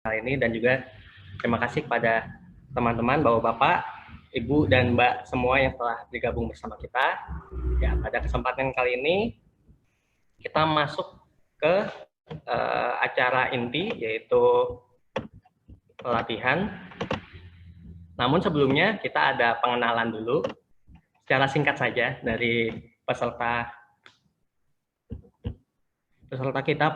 kali ini, dan juga terima kasih kepada teman-teman, bapak-bapak, ibu, dan mbak semua yang telah bergabung bersama kita. Ya, pada kesempatan kali ini kita masuk ke acara inti, yaitu pelatihan. Namun sebelumnya kita ada pengenalan dulu secara singkat saja dari peserta kita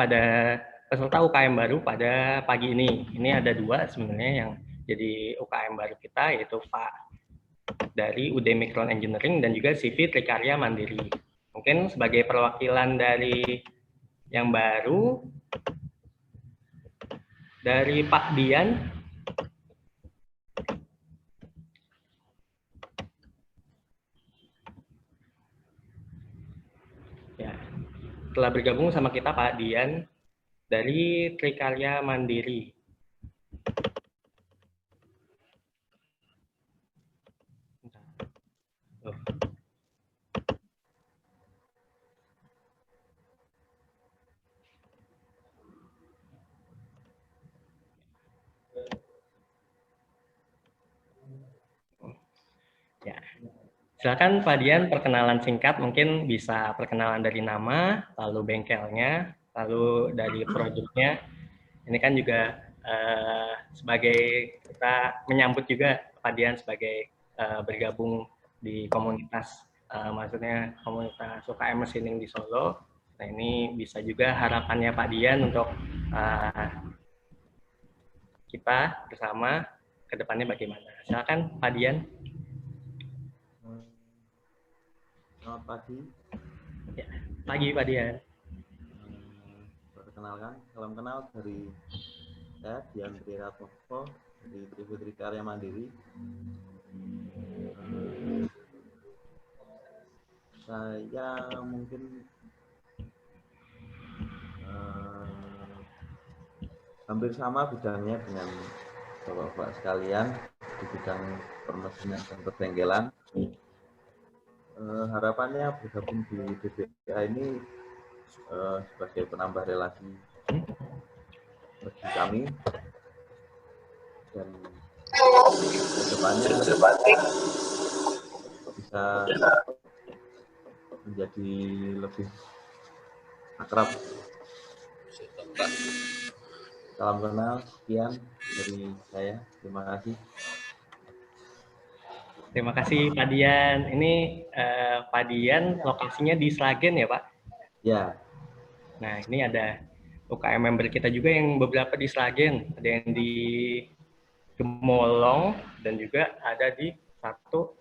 peserta UKM baru pada pagi ini. Ini ada dua sebenarnya yang jadi UKM baru kita, yaitu Pak dari UD Micron Engineering dan juga CV Trikarya Mandiri. Mungkin sebagai perwakilan dari yang baru, dari Pak Dian. Ya, telah bergabung sama kita Pak Dian dari Trikarya Mandiri. Ya, silakan Pak Dian, perkenalan singkat, mungkin bisa perkenalan dari nama, lalu bengkelnya, lalu dari produknya. Ini kan juga sebagai kita menyambut juga Pak Dian sebagai bergabung di komunitas, maksudnya komunitas UKM Machining di Solo. Nah, ini bisa juga harapannya Pak Dian untuk kita bersama ke depannya bagaimana. Silakan Pak Dian. Selamat pagi. Ya, pagi Pak Dian. Perkenalkan, salam kenal dari saya Dian Triratmoko dari CV Trikarya Mandiri. Saya mungkin hampir sama bidangnya dengan bapak-bapak sekalian di bidang permesinan dan perbengkelan. Harapannya bergabung di DBA ini sebagai penambah relasi bagi kami, dan kedepannya bisa menjadi lebih akrab. Salam kenal, sekian dari saya. Terima kasih. Terima kasih Pak Dian. Ini Pak Dian lokasinya di Sragen ya Pak? Ya. Nah, ini ada UKM member kita juga yang beberapa di Sragen. Ada yang di Gemolong dan juga ada di satu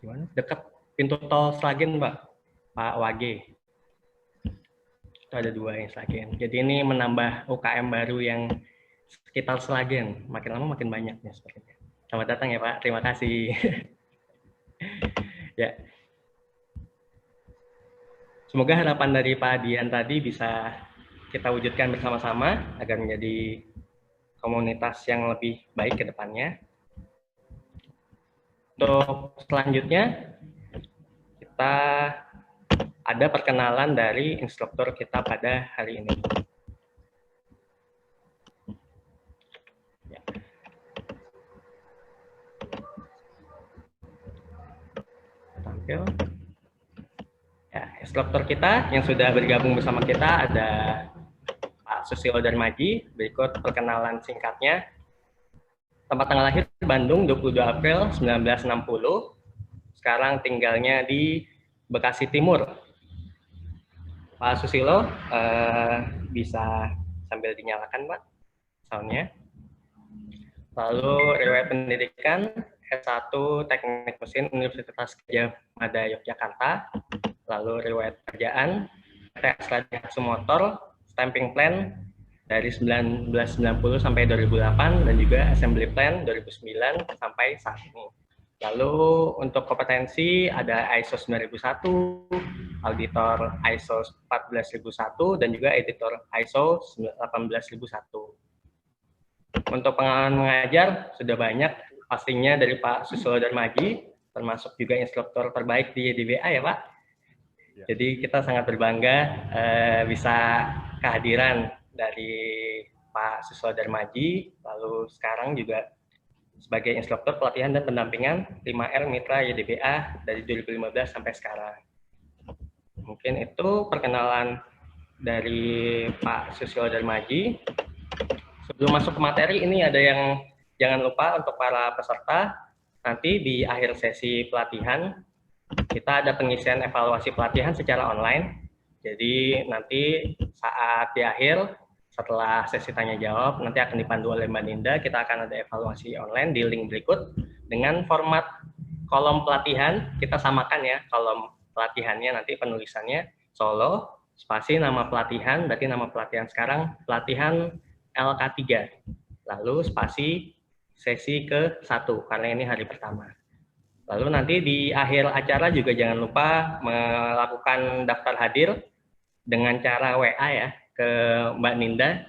gimana? Dekat pintu tol Sragen, Pak Wage. Itu ada dua yang Sragen. Jadi ini menambah UKM baru yang sekitar Sragen. Makin lama makin banyak ya sepertinya. Selamat datang ya Pak. Terima kasih. Ya. Semoga harapan dari Pak Dian tadi bisa kita wujudkan bersama-sama agar menjadi komunitas yang lebih baik ke depannya. Untuk selanjutnya, kita ada perkenalan dari instruktur kita pada hari ini. Tampil. Ya, instruktur kita yang sudah bergabung bersama kita ada Pak Susilo Darmaji. Berikut perkenalan singkatnya. Tempat tanggal lahir Bandung 22 April 1960. Sekarang tinggalnya di Bekasi Timur. Pak Susilo, bisa sambil dinyalakan Pak soundnya. Lalu riwayat pendidikan S1 Teknik Mesin Universitas Gadjah Mada Yogyakarta. Lalu riwayat kerjaan PT Astra Motor, stamping plan dari 1990 sampai 2008 dan juga assembly plan 2009 sampai saat ini. Lalu untuk kompetensi ada ISO 9001, auditor ISO 14001 dan juga editor ISO 18001. Untuk pengalaman mengajar sudah banyak pastinya dari Pak Susilo Darmaji, termasuk juga instruktur terbaik di DBA ya Pak. Ya. Jadi kita sangat berbangga bisa kehadiran dari Pak Susilo Darmaji, lalu sekarang juga sebagai instruktur pelatihan dan pendampingan 5R Mitra YDBA dari 2015 sampai sekarang. Mungkin itu perkenalan dari Pak Susilo Darmaji. Sebelum masuk ke materi, ini ada yang jangan lupa untuk para peserta, nanti di akhir sesi pelatihan, kita ada pengisian evaluasi pelatihan secara online. Jadi nanti saat di akhir, setelah sesi tanya jawab, nanti akan dipandu oleh Mbak Ninda, kita akan ada evaluasi online di link berikut dengan format kolom pelatihan, kita samakan ya, kolom pelatihannya nanti penulisannya Solo, spasi nama pelatihan, berarti nama pelatihan sekarang pelatihan LK3, lalu spasi sesi ke-1, karena ini hari pertama. Lalu nanti di akhir acara juga jangan lupa melakukan daftar hadir dengan cara WA ya ke Mbak Ninda,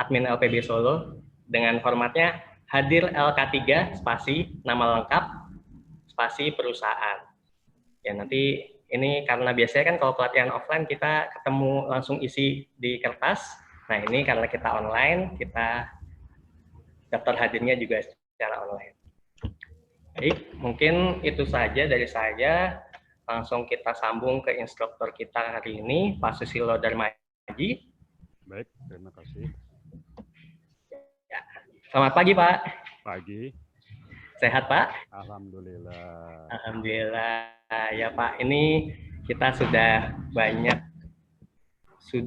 admin LPB Solo, dengan formatnya hadir LK3 spasi nama lengkap spasi perusahaan. Ya nanti ini karena biasanya kan kalau pelatihan offline kita ketemu langsung isi di kertas. Nah ini karena kita online, kita daftar hadirnya juga secara online. Baik, mungkin itu saja dari saya. Langsung kita sambung ke instruktur kita hari ini, Pak Susilo Darmaji. Baik, terima kasih. Ya. Selamat pagi, Pak. Pagi. Sehat, Pak? Alhamdulillah. Alhamdulillah. Ya, Pak. Ini kita sudah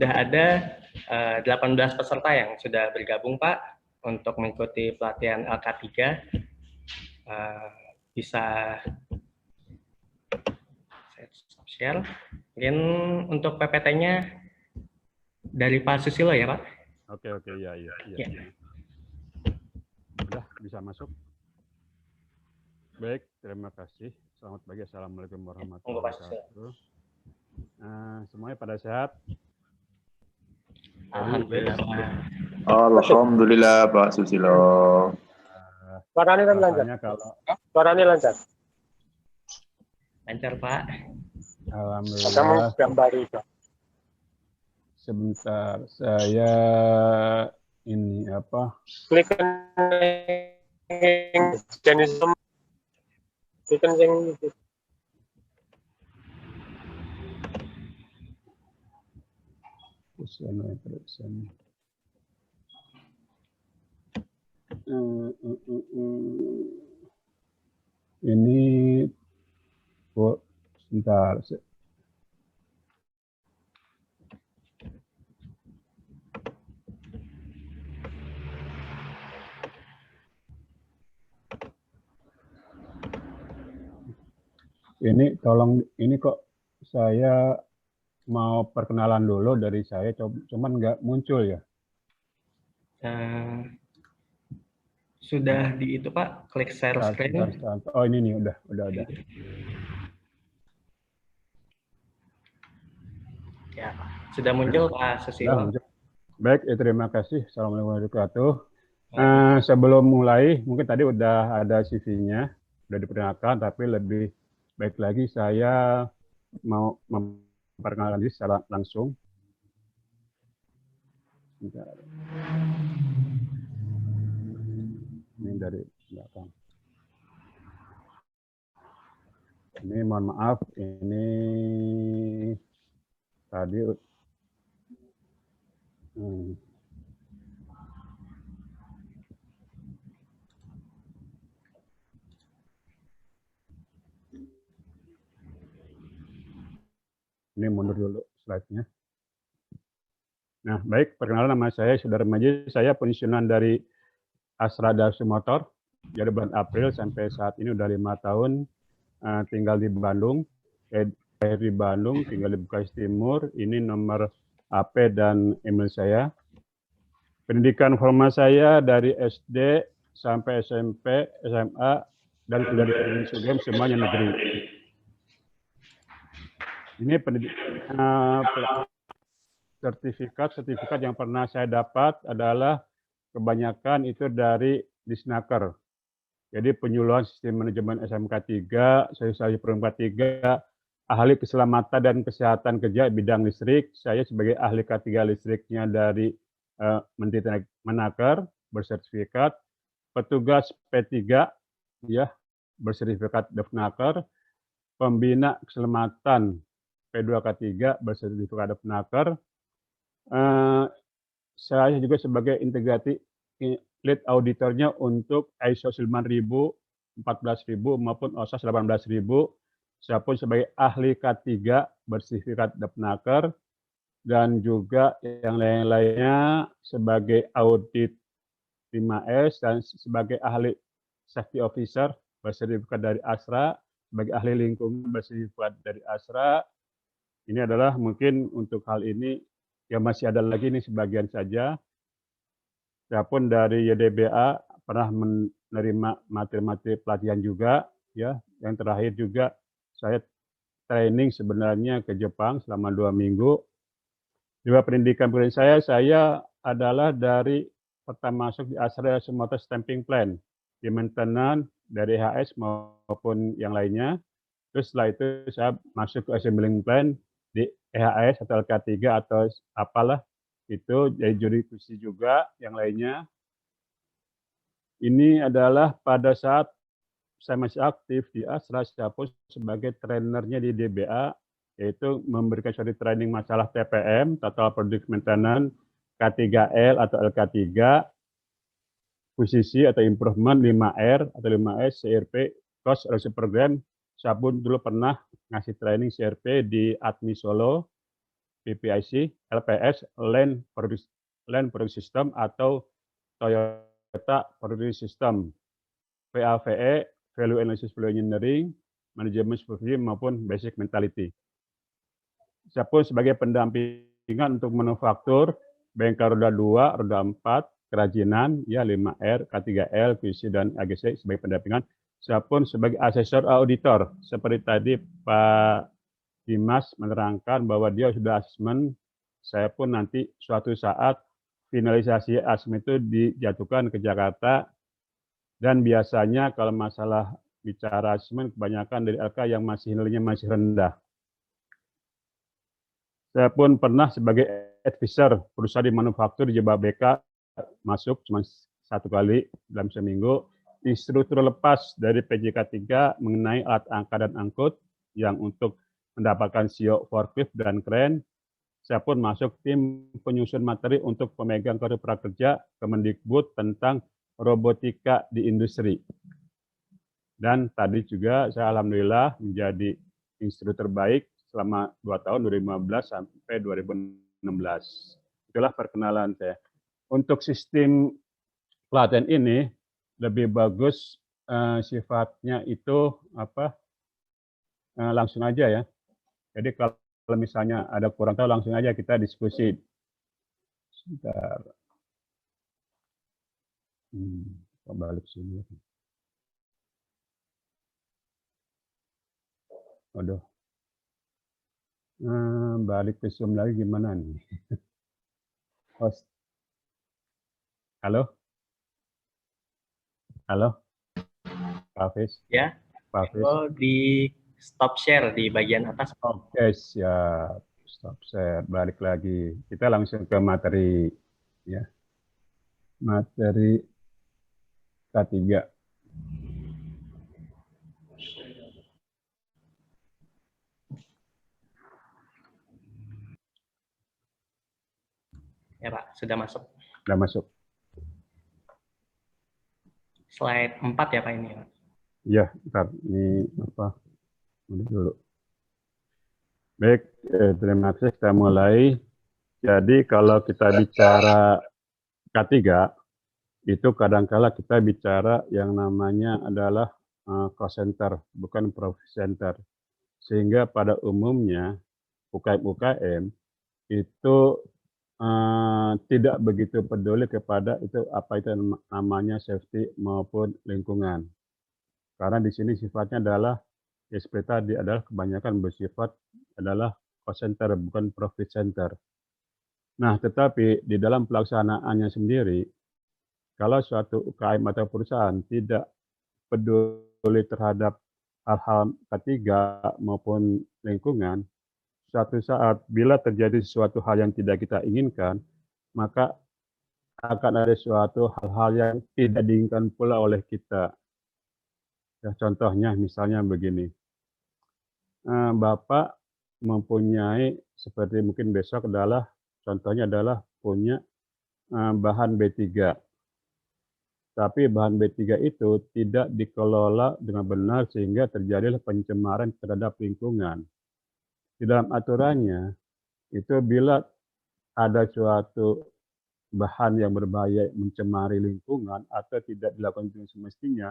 ada 18 peserta yang sudah bergabung, Pak, untuk mengikuti pelatihan LK3. Bisa share. Mungkin untuk PPT-nya dari Pak Susilo ya, Pak? Oke, ya. Udah bisa masuk. Baik, terima kasih. Selamat pagi, assalamualaikum warahmatullahi wabarakatuh. Semuanya pada sehat? Alhamdulillah. Alhamdulillah, Pak Susilo. Suaranya lancar. Suaranya lancar. Lancar, Pak. Alhamdulillah. Kamu gambar itu. Sebentar, saya ini apa? Klik jenis yang ini sebentar. Ini tolong, ini kok saya mau perkenalan dulu dari saya, cuman nggak muncul ya. Sudah di itu, Pak, klik share screen. Oh ini nih, udah. Ya, sudah muncul, Pak Susilo. Baik, terima kasih. Assalamualaikum warahmatullahi wabarakatuh. Sebelum mulai, mungkin tadi udah ada CV-nya, udah diperkenalkan, tapi lebih baik lagi saya mau memperkenalkan diri secara langsung. Ini dari belakang. Ini mohon maaf, ini tadi ini mundur dulu slide-nya. Nah, baik, perkenalan nama saya Darmaji, saya pensiunan dari Astra Darsu Motor, jadi bulan April sampai saat ini udah 5 tahun tinggal di Bandung, lahir di Bandung, tinggal di Bekasi Timur, ini nomor HP dan email saya. Pendidikan formal saya dari SD sampai SMP, SMA, dan kuliah di Indonesia semuanya negeri. Ini sertifikat yang pernah saya dapat adalah kebanyakan itu dari Disnaker. Jadi penyuluhan sistem manajemen SMK 3, sosialisasi perempat 3, ahli keselamatan dan kesehatan kerja bidang listrik. Saya sebagai ahli K3 listriknya dari Menteri Menaker bersertifikat, petugas P3 ya bersertifikat Devnaker, pembina keselamatan P2K3 bersertifikat Devnaker. Saya juga sebagai integrasi lead auditornya untuk ISO 9000, 14000 maupun OSAS 18000. Saya pun sebagai ahli K3 bersertifikat Devnaker, dan juga yang lain-lainnya sebagai audit 5S dan sebagai ahli safety officer bersertifikat dari ASRA, sebagai ahli lingkungan bersertifikat dari ASRA. Ini adalah mungkin untuk hal ini yang masih ada lagi ini sebagian saja. Saya pun dari YDBA pernah menerima materi-materi pelatihan juga ya. Yang terakhir juga saya training sebenarnya ke Jepang selama 2 minggu. Juga pendidikan saya adalah dari pertama masuk di ASRA Sumatera Stamping Plan, di maintenance dari HS maupun yang lainnya. Terus setelah itu saya masuk ke assembling plan di EHS atau LK3 atau apalah itu, jadi juri kursi juga yang lainnya. Ini adalah pada saat saya masih aktif di ASRA, saya pun sebagai trainernya di DBA, yaitu memberikan suatu training masalah TPM, Total Product Maintenance, K3L atau LK3, posisi atau improvement 5R atau 5S, CRP, Cost Reduction Program. Saya pun dulu pernah ngasih training CRP di ATMI Solo, PPIC, LPS, Land Product System atau Toyota Product System, PAVE, Value Analysis Value Engineering, Management Supervision maupun Basic Mentality. Saya pun sebagai pendampingan untuk manufaktur, bengkel roda 2, roda 4, kerajinan, ya 5R, K3L, QC, dan AGC sebagai pendampingan. Saya pun sebagai asesor auditor, seperti tadi Pak Dimas menerangkan bahwa dia sudah asesmen, saya pun nanti suatu saat finalisasi asesmen itu dijatuhkan ke Jakarta, dan biasanya kalau masalah bicara asesmen kebanyakan dari LK yang nilainya masih rendah. Saya pun pernah sebagai advisor perusahaan di manufaktur di Jababeka, masuk cuma 1 kali dalam seminggu, instruktur lepas dari PJK 3 mengenai alat angkat dan angkut yang untuk mendapatkan CEO forklift dan kren. Saya pun masuk tim penyusun materi untuk pemegang kartu prakerja Kemendikbud tentang robotika di industri. Dan tadi juga saya alhamdulillah menjadi instruktur terbaik selama 2 tahun, 2015 sampai 2016. Itulah perkenalan saya. Untuk sistem pelatihan ini lebih bagus sifatnya itu langsung aja ya. Jadi kalau misalnya ada kurang tahu langsung aja kita diskusi. Sebentar. Balik sini. Aduh. Balik ke Zoom lagi gimana nih? Host. Halo? Halo? Pak Hafiz? Ya, Pak Hafiz? oh, di stop share di bagian atas. Oke, siap. Stop share. Balik lagi. Kita langsung ke materi. Ya. Materi K3. Ya Pak, sudah masuk. Sudah masuk. Slide 4 ya Pak ini. Ya, bentar. Ini apa? Dulu. Baik, terima kasih. Kita mulai. Jadi kalau kita bicara K3, itu kadangkala kita bicara yang namanya adalah cost center, bukan profit center. Sehingga pada umumnya UKM itu tidak begitu peduli kepada itu apa itu namanya safety maupun lingkungan. Karena di sini sifatnya adalah ya seperti tadi adalah kebanyakan bersifat adalah cost center bukan profit center. Nah, tetapi di dalam pelaksanaannya sendiri, kalau suatu UKM atau perusahaan tidak peduli terhadap hal-hal K3 maupun lingkungan, suatu saat bila terjadi sesuatu hal yang tidak kita inginkan, maka akan ada suatu hal-hal yang tidak diinginkan pula oleh kita. Ya, contohnya misalnya begini, Bapak mempunyai seperti mungkin besok adalah contohnya adalah punya bahan B3. Tapi bahan B3 itu tidak dikelola dengan benar sehingga terjadilah pencemaran terhadap lingkungan. Di dalam aturannya, itu bila ada suatu bahan yang berbahaya mencemari lingkungan atau tidak dilakukan dengan semestinya,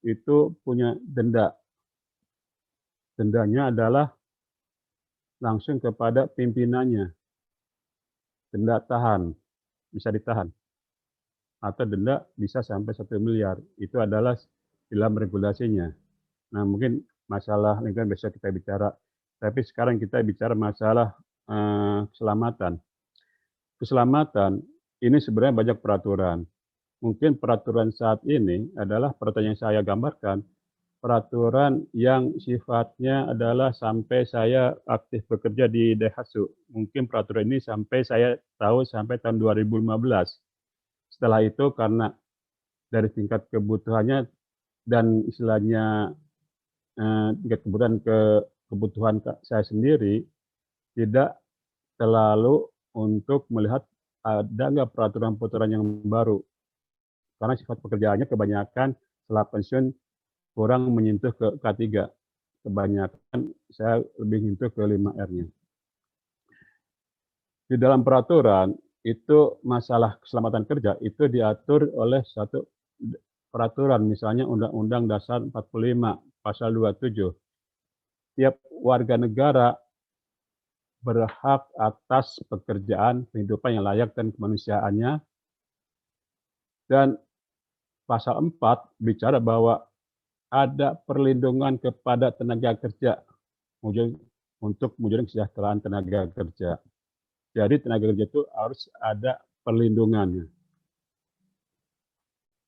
itu punya denda. Dendanya adalah langsung kepada pimpinannya. Denda tahan, bisa ditahan. Atau denda bisa sampai 1 miliar. Itu adalah dalam regulasinya. Nah, mungkin masalah lingkungan besok kita bicara. Tapi sekarang kita bicara masalah keselamatan. Keselamatan ini sebenarnya banyak peraturan. Mungkin peraturan saat ini adalah peraturan yang saya gambarkan, peraturan yang sifatnya adalah sampai saya aktif bekerja di Daihatsu. Mungkin peraturan ini sampai saya tahu sampai tahun 2015. Setelah itu karena dari tingkat kebutuhannya dan istilahnya tingkat kebutuhan saya sendiri tidak terlalu untuk melihat ada nggak peraturan-peraturan yang baru. Karena sifat pekerjaannya kebanyakan setelah pensiun kurang menyentuh ke K3. Kebanyakan saya lebih menyentuh ke 5R-nya. Di dalam peraturan, itu masalah keselamatan kerja itu diatur oleh satu peraturan, misalnya Undang-Undang Dasar 45, Pasal 27. Tiap warga negara berhak atas pekerjaan, kehidupan yang layak dan kemanusiaannya. Dan Pasal 4 bicara bahwa ada perlindungan kepada tenaga kerja untuk mewujudkan kesejahteraan tenaga kerja. Jadi tenaga kerja itu harus ada perlindungannya.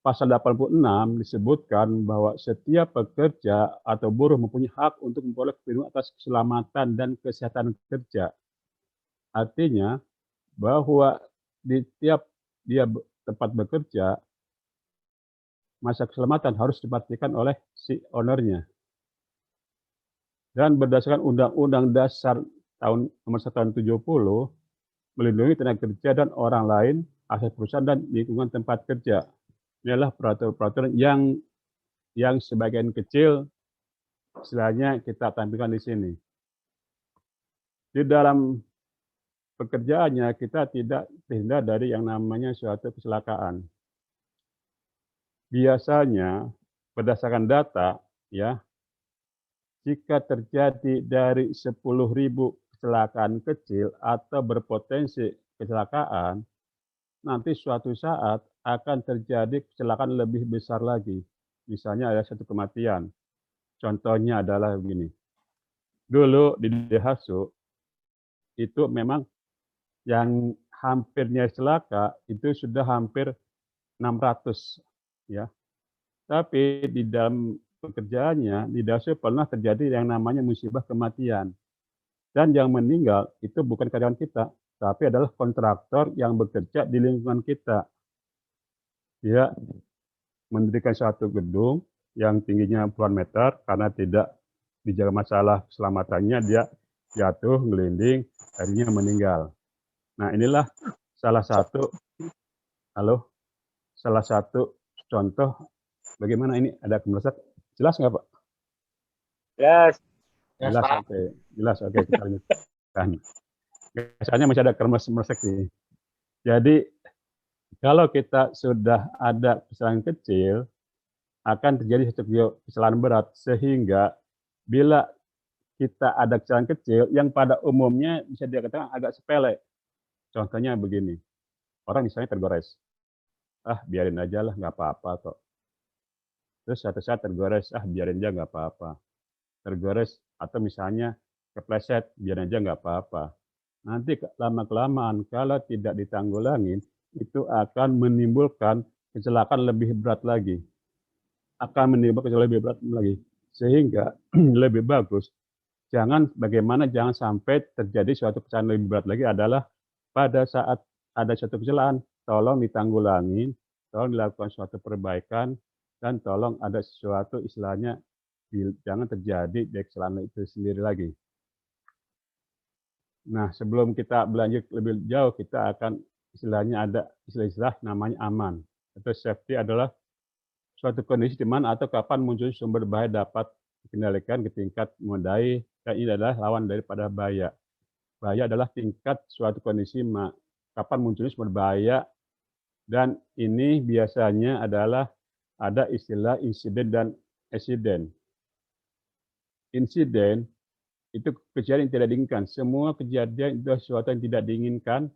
Pasal 86 disebutkan bahwa setiap pekerja atau buruh mempunyai hak untuk memperoleh perlindungan atas keselamatan dan kesehatan kerja. Artinya bahwa di tiap dia tempat bekerja, masa keselamatan harus dipastikan oleh si ownernya. Dan berdasarkan Undang-Undang Dasar nomor 1 tahun 70, melindungi tenaga kerja dan orang lain, aset perusahaan dan lingkungan tempat kerja. Inilah peraturan-peraturan yang sebagian kecil istilahnya kita tampilkan di sini. Di dalam pekerjaannya kita tidak terhindar dari yang namanya suatu kecelakaan. Biasanya berdasarkan data ya, jika terjadi dari 10.000 kecelakaan kecil atau berpotensi kecelakaan, nanti suatu saat akan terjadi kecelakaan lebih besar lagi. Misalnya ada satu kematian. Contohnya adalah begini. Dulu di Daihatsu, itu memang yang hampirnya celaka itu sudah hampir 600. Ya. Tapi di dalam pekerjaannya, di Daihatsu pernah terjadi yang namanya musibah kematian. Dan yang meninggal itu bukan karyawan kita, tapi adalah kontraktor yang bekerja di lingkungan kita. Dia mendirikan suatu gedung yang tingginya puluhan meter karena tidak dijaga masalah keselamatannya, dia jatuh, ngelinding, akhirnya meninggal. Nah inilah salah satu contoh bagaimana ini ada kemeresak. Jelas nggak Pak? Yes. Jelas, Pak. Jelas, oke, kita lanjutkan. Biasanya masih ada kemeresak nih. Jadi, kalau kita sudah ada kesalahan kecil, akan terjadi satu kesalahan berat, sehingga bila kita ada kesalahan kecil, yang pada umumnya bisa dikatakan agak sepele. Contohnya begini, orang misalnya tergores. Biarin aja lah, nggak apa-apa kok. Terus satu saat tergores, biarin aja nggak apa-apa. Tergores atau misalnya kepleset, biar aja nggak apa-apa. Nanti lama-kelamaan kalau tidak ditanggulangin, itu akan menimbulkan kecelakaan lebih berat lagi. Sehingga lebih bagus, jangan sampai terjadi suatu kecelakaan lebih berat lagi adalah pada saat ada suatu kecelakaan, tolong ditanggulangi, tolong dilakukan suatu perbaikan, dan tolong ada sesuatu istilahnya jangan terjadi di kesalahan itu sendiri lagi. Nah, sebelum kita berlanjut lebih jauh, kita akan istilahnya ada istilah namanya aman. Atau safety adalah suatu kondisi di mana atau kapan muncul sumber bahaya dapat dikendalikan ke tingkat memadai, dan ini adalah lawan daripada bahaya. Bahaya adalah tingkat suatu kondisi kapan munculnya sumber bahaya, dan ini biasanya adalah ada istilah insiden dan eksiden. Insiden itu kejadian yang tidak diinginkan. Semua kejadian itu sesuatu yang tidak diinginkan.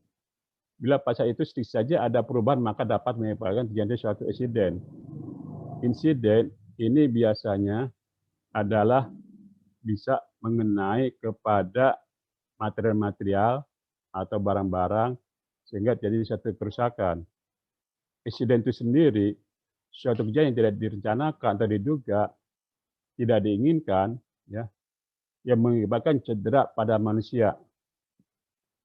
Bila pada saat itu sedikit saja ada perubahan, maka dapat menyebabkan terjadi suatu insiden. Insiden ini biasanya adalah bisa mengenai kepada material-material atau barang-barang sehingga terjadi suatu kerusakan. Insiden itu sendiri suatu kejadian yang tidak direncanakan atau diduga, tidak diinginkan, ya, yang mengakibatkan cedera pada manusia.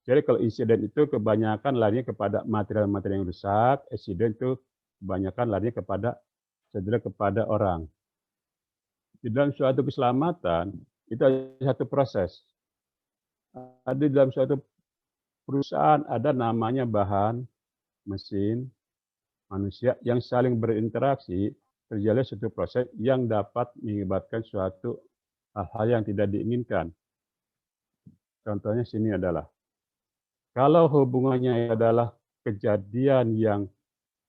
Jadi kalau insiden itu kebanyakan larinya kepada material-material yang rusak, insiden itu kebanyakan larinya kepada cedera kepada orang. Di dalam suatu keselamatan, itu ada satu proses. Ada di dalam suatu perusahaan, ada namanya bahan, mesin, manusia yang saling berinteraksi, terjadi suatu proses yang dapat mengakibatkan suatu hal-hal yang tidak diinginkan. Contohnya sini adalah, kalau hubungannya adalah kejadian yang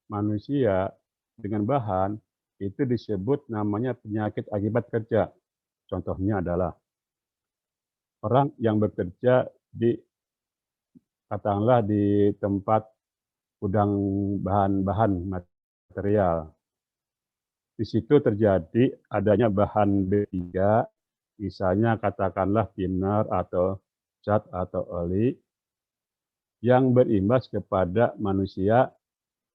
manusia dengan bahan, itu disebut namanya penyakit akibat kerja. Contohnya adalah, orang yang bekerja di, katakanlah di tempat gudang bahan-bahan material. Di situ terjadi adanya bahan B3, misalnya katakanlah thinner atau cat atau oli, yang berimbas kepada manusia,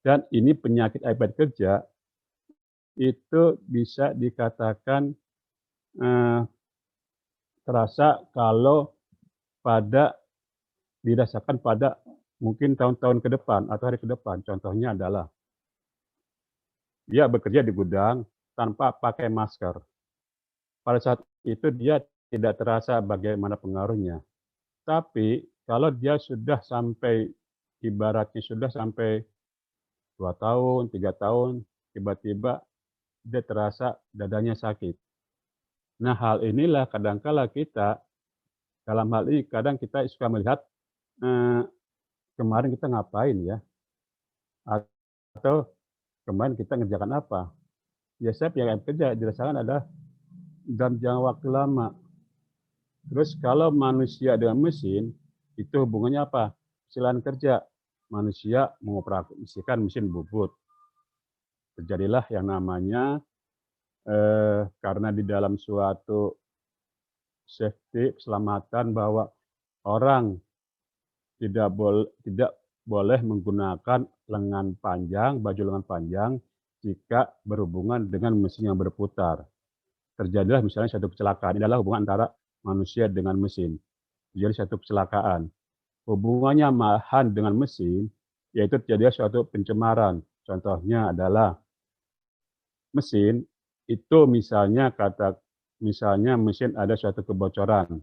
dan ini penyakit akibat kerja, itu bisa dikatakan terasa kalau dirasakan pada mungkin tahun-tahun ke depan atau hari ke depan. Contohnya adalah, dia bekerja di gudang tanpa pakai masker. Pada saat itu dia tidak terasa bagaimana pengaruhnya. Tapi kalau dia sudah sampai, ibaratnya sudah sampai 2 tahun, 3 tahun, tiba-tiba dia terasa dadanya sakit. Nah, hal inilah kadangkala kita, dalam hal ini kadang kita suka melihat, kemarin kita ngapain ya? Atau kemarin kita ngerjakan apa? Biasanya yang kerja dirasakan adalah dalam jangka waktu lama. Terus kalau manusia dengan mesin, itu hubungannya apa? Silaan kerja. Manusia mengoperasikan mesin bubut. Terjadilah yang namanya, karena di dalam suatu safety, keselamatan, bahwa orang tidak boleh menggunakan lengan panjang, baju lengan panjang, jika berhubungan dengan mesin yang berputar. Terjadilah misalnya satu kecelakaan. Ini adalah hubungan antara manusia dengan mesin. Jadi satu kecelakaan. Hubungannya bahan dengan mesin, yaitu terjadi suatu pencemaran. Contohnya adalah mesin itu misalnya mesin ada suatu kebocoran.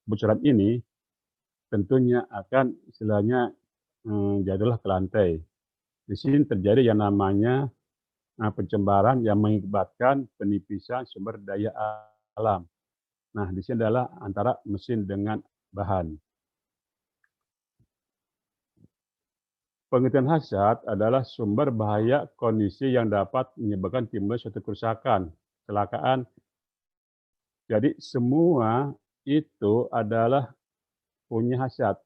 Kebocoran ini tentunya akan istilahnya jatuhlah ke lantai. Di sini terjadi yang namanya pencemaran yang mengakibatkan penipisan sumber daya alam. Nah, di sini adalah antara mesin dengan bahan. Pengertian hazard adalah sumber bahaya kondisi yang dapat menyebabkan timbul suatu kerusakan, kecelakaan. Jadi semua itu adalah punya hazard.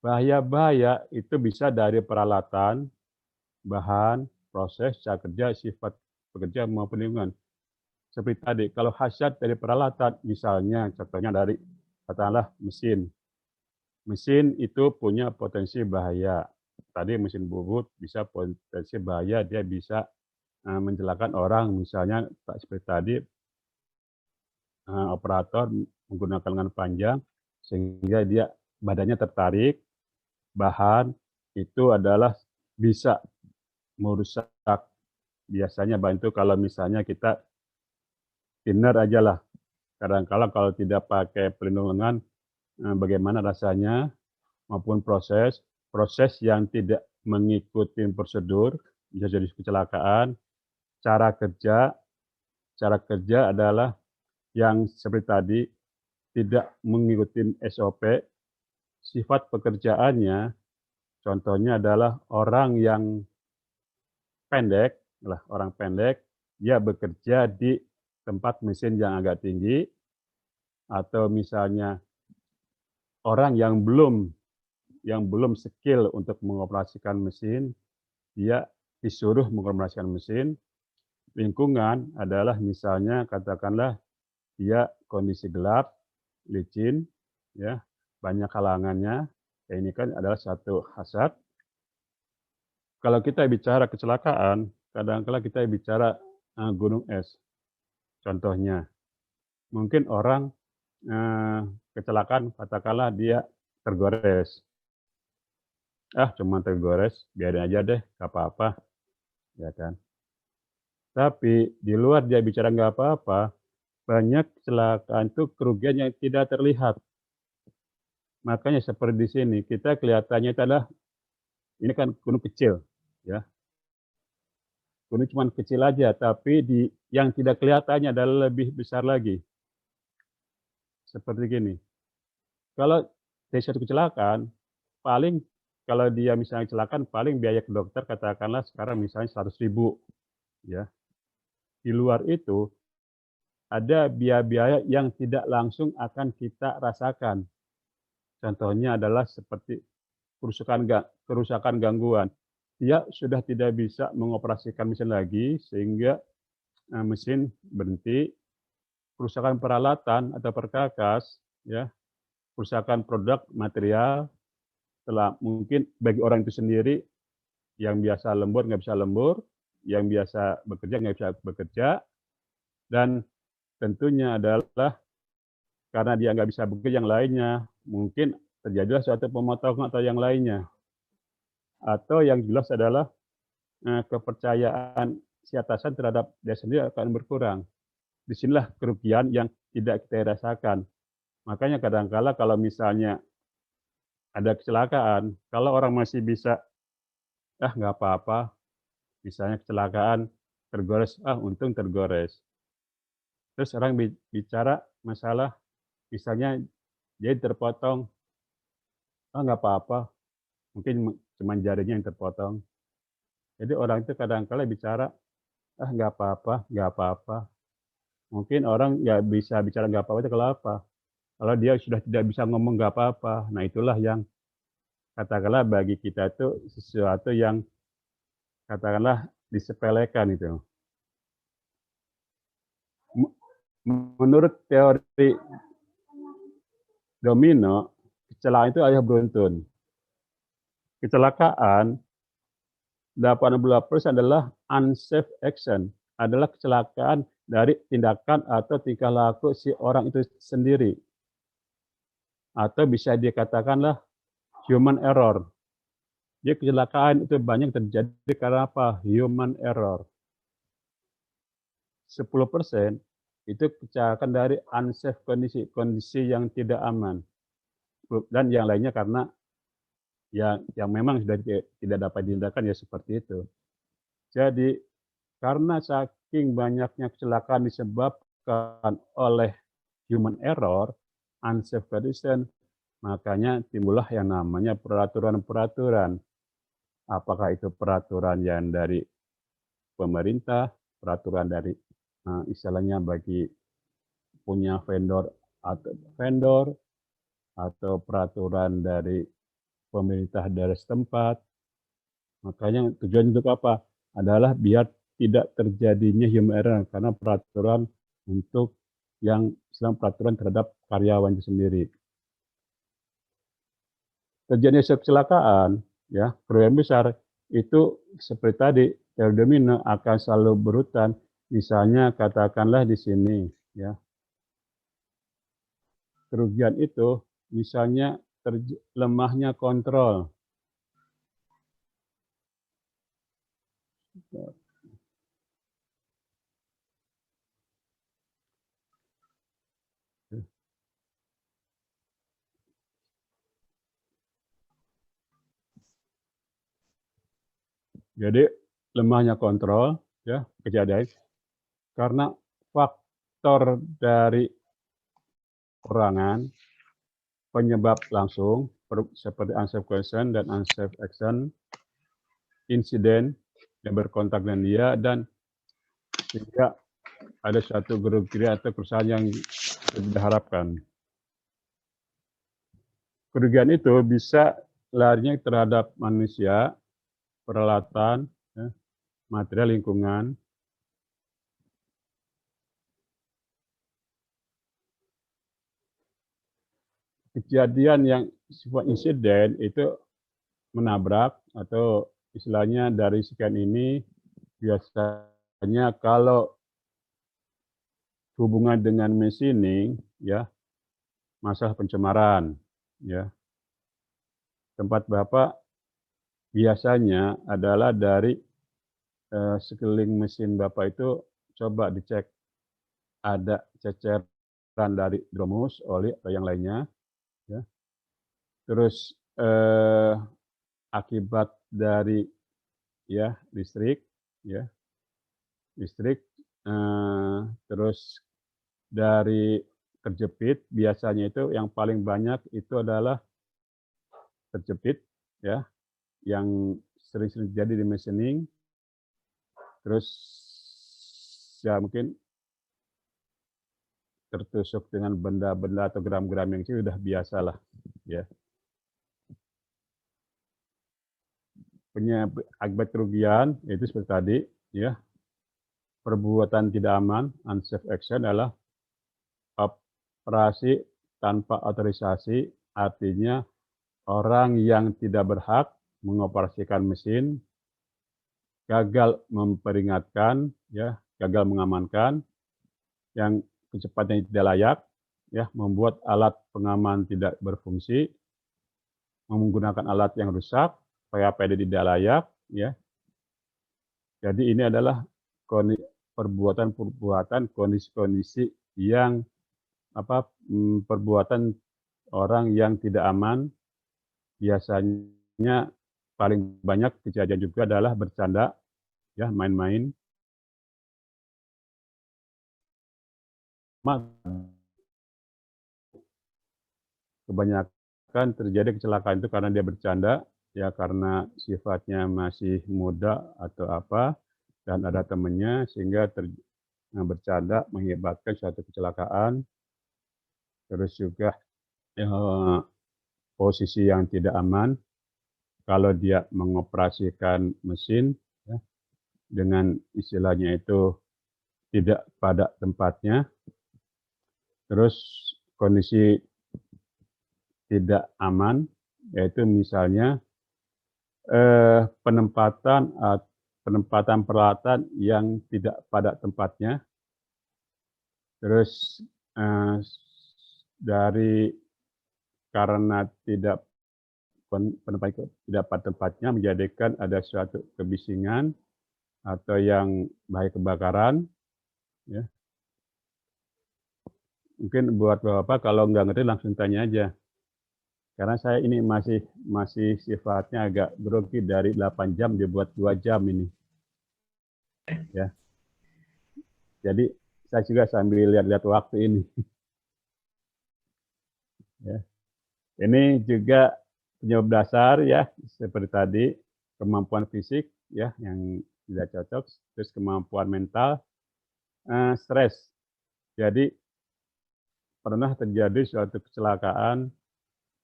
Bahaya-bahaya itu bisa dari peralatan, bahan, proses, cara kerja, sifat pekerja maupun lingkungan. Seperti tadi, kalau hazard dari peralatan, misalnya contohnya dari katakanlah mesin. Mesin itu punya potensi bahaya. Tadi mesin bubut bisa potensi bahaya, dia bisa mencelakakan orang. Misalnya seperti tadi, operator menggunakan lengan panjang sehingga dia badannya tertarik, bahan itu adalah bisa merusak. Biasanya bantu kalau misalnya kita thinner aja lah. Kadang-kala kalau tidak pakai pelindung lengan, bagaimana rasanya maupun proses yang tidak mengikuti prosedur bisa jadi kecelakaan. Cara kerja adalah yang seperti tadi, tidak mengikuti SOP. Sifat pekerjaannya, contohnya adalah orang yang pendek, dia bekerja di tempat mesin yang agak tinggi, atau misalnya orang yang belum skill untuk mengoperasikan mesin, dia disuruh mengoperasikan mesin. Lingkungan adalah misalnya katakanlah dia kondisi gelap, licin, ya, banyak halangannya. Ya, ini kan adalah satu hazard. Kalau kita bicara kecelakaan, kadang-kala kita bicara gunung es. Contohnya, mungkin orang kecelakaan, katakanlah dia tergores. Cuma tergores, biarin aja deh, nggak apa-apa, ya kan. Tapi di luar dia bicara nggak apa-apa, banyak kecelakaan itu kerugian yang tidak terlihat. Makanya seperti di sini, kita kelihatannya itu adalah, ini kan gunung kecil, ya. Gunung cuma kecil aja, tapi yang tidak kelihatannya adalah lebih besar lagi. Seperti gini, kalau dari suatu kecelakaan, paling kalau dia misalnya kecelakaan, paling biaya ke dokter katakanlah sekarang misalnya 100.000, ya. Di luar itu, ada biaya-biaya yang tidak langsung akan kita rasakan. Contohnya adalah seperti kerusakan gangguan. Dia sudah tidak bisa mengoperasikan mesin lagi, sehingga mesin berhenti. Kerusakan peralatan atau perkakas, ya, kerusakan produk material, mungkin bagi orang itu sendiri, yang biasa lembur nggak bisa lembur, yang biasa bekerja nggak bisa bekerja, dan tentunya adalah karena dia nggak bisa bekerja yang lainnya, mungkin terjadilah suatu pemotongan atau yang lainnya. Atau yang jelas adalah kepercayaan si atasan terhadap dia sendiri akan berkurang. Disinilah kerugian yang tidak kita rasakan. Makanya kadang-kala kalau misalnya ada kecelakaan, kalau orang masih bisa, nggak apa-apa, misalnya kecelakaan, tergores, untung tergores. Terus orang bicara masalah, misalnya jadi terpotong, nggak apa-apa, mungkin cuma jarinya yang terpotong. Jadi orang itu kadang-kala bicara, nggak apa-apa. Mungkin orang nggak bisa bicara nggak apa-apa itu kenapa? Kalau dia sudah tidak bisa ngomong nggak apa-apa, nah itulah yang katakanlah bagi kita itu sesuatu yang katakanlah disepelekan itu. Menurut teori domino, kecelakaan itu adalah beruntun. Kecelakaan 80% adalah unsafe action, adalah kecelakaan dari tindakan atau tingkah laku si orang itu sendiri. Atau bisa dikatakanlah human error. Jadi kecelakaan itu banyak terjadi karena apa? Human error. 10% itu kecelakaan dari unsafe kondisi yang tidak aman. Dan yang lainnya karena yang memang sudah tidak dapat dihindarkan ya seperti itu. Jadi karena saking banyaknya kecelakaan disebabkan oleh human error, unsafe condition, makanya timbullah yang namanya peraturan-peraturan. Apakah itu peraturan yang dari pemerintah, peraturan dari istilahnya bagi punya vendor, atau peraturan dari pemerintah daerah setempat. Makanya tujuan untuk apa? Adalah biar tidak terjadinya human error, karena peraturan untuk yang sedang peraturan terhadap karyawan itu sendiri. Terjadinya kecelakaan, ya, kerugian besar itu seperti tadi, teori domino akan selalu berurutan. Misalnya katakanlah di sini, ya, kerugian itu misalnya lemahnya kontrol. Jadi lemahnya kontrol ya kejadian karena faktor dari kurangan penyebab langsung seperti unsafe question dan unsafe action, insiden yang berkontak dengan dia, dan sehingga ada suatu kerugian atau kerusakan yang tidak diharapkan. Kerugian itu bisa larinya terhadap manusia, peralatan, ya, material lingkungan, kejadian yang sifat insiden itu menabrak atau istilahnya dari sekian ini biasanya kalau hubungan dengan machining ya masalah pencemaran ya. Tempat Bapak biasanya adalah dari sekeliling mesin Bapak itu coba dicek ada ceceran dari dromus, oli atau yang lainnya ya. Terus akibat dari ya listrik ya. Listrik terus dari terjepit biasanya itu yang paling banyak itu adalah terjepit ya yang sering-sering terjadi di machining. Terus ya mungkin tertusuk dengan benda-benda atau gram-gram yang kecil sudah biasa lah ya. Akibat kerugian itu seperti tadi ya, perbuatan tidak aman, unsafe action adalah operasi tanpa otorisasi, artinya orang yang tidak berhak mengoperasikan mesin, gagal memperingatkan, ya, gagal mengamankan, yang kecepatannya tidak layak, ya, membuat alat pengaman tidak berfungsi, menggunakan alat yang rusak, PAPD tidak layak, ya. Jadi ini adalah perbuatan kondisi-kondisi yang perbuatan orang yang tidak aman. Biasanya paling banyak kejadian juga adalah bercanda, ya, main-main. Kebanyakan terjadi kecelakaan itu karena dia bercanda, ya karena sifatnya masih muda atau apa, dan ada temannya sehingga bercanda mengakibatkan suatu kecelakaan. Terus juga posisi yang tidak aman kalau dia mengoperasikan mesin ya, dengan istilahnya itu tidak pada tempatnya. Terus kondisi tidak aman yaitu misalnya penempatan peralatan yang tidak pada tempatnya. Terus dari karena tidak penempatan tidak pada tempatnya menjadikan ada suatu kebisingan atau yang bahaya kebakaran ya. Mungkin buat Bapak kalau nggak ngerti langsung tanya aja. Karena saya ini masih sifatnya agak grogi, dari 8 jam dibuat 2 jam ini. Ya. Jadi saya juga sambil lihat-lihat waktu ini. Ya. Ini juga penyebab dasar ya, seperti tadi, kemampuan fisik ya yang tidak cocok, terus kemampuan mental, stres. Jadi pernah terjadi suatu kecelakaan,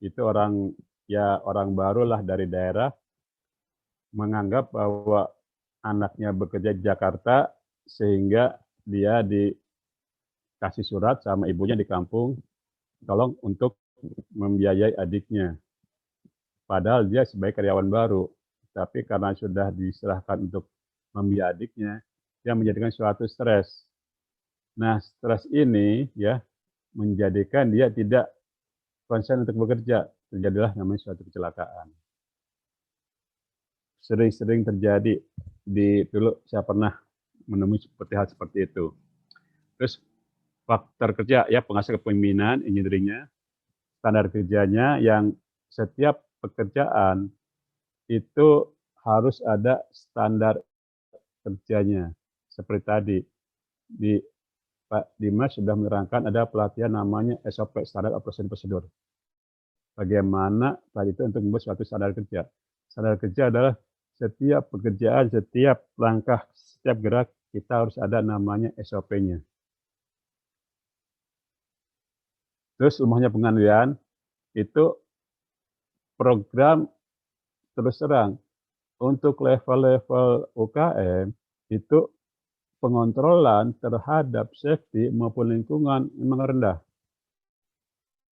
itu orang baru lah dari daerah menganggap bahwa anaknya bekerja di Jakarta sehingga dia dikasih surat sama ibunya di kampung tolong untuk membiayai adiknya. Padahal dia sebagai karyawan baru, tapi karena sudah diserahkan untuk membiayai adiknya, dia menjadikan suatu stres. Nah, stres ini ya menjadikan dia tidak konsen untuk bekerja, terjadilah namanya suatu kecelakaan. Sering-sering terjadi dulu saya pernah menemui seperti hal seperti itu. Terus faktor kerja ya, pengasas kepemimpinan, engineering-nya, standar kerjanya yang setiap pekerjaan itu harus ada standar kerjanya. Seperti tadi di Pak Dimas sudah menerangkan ada pelatihan namanya SOP, Standard Operation Procedure. Bagaimana tadi itu untuk membuat suatu standar kerja. Standar kerja adalah setiap pekerjaan, setiap langkah, setiap gerak kita harus ada namanya SOP-nya. Terus rumahnya pengabdian itu program terus terang untuk level-level UKM itu pengontrolan terhadap safety maupun lingkungan memang rendah.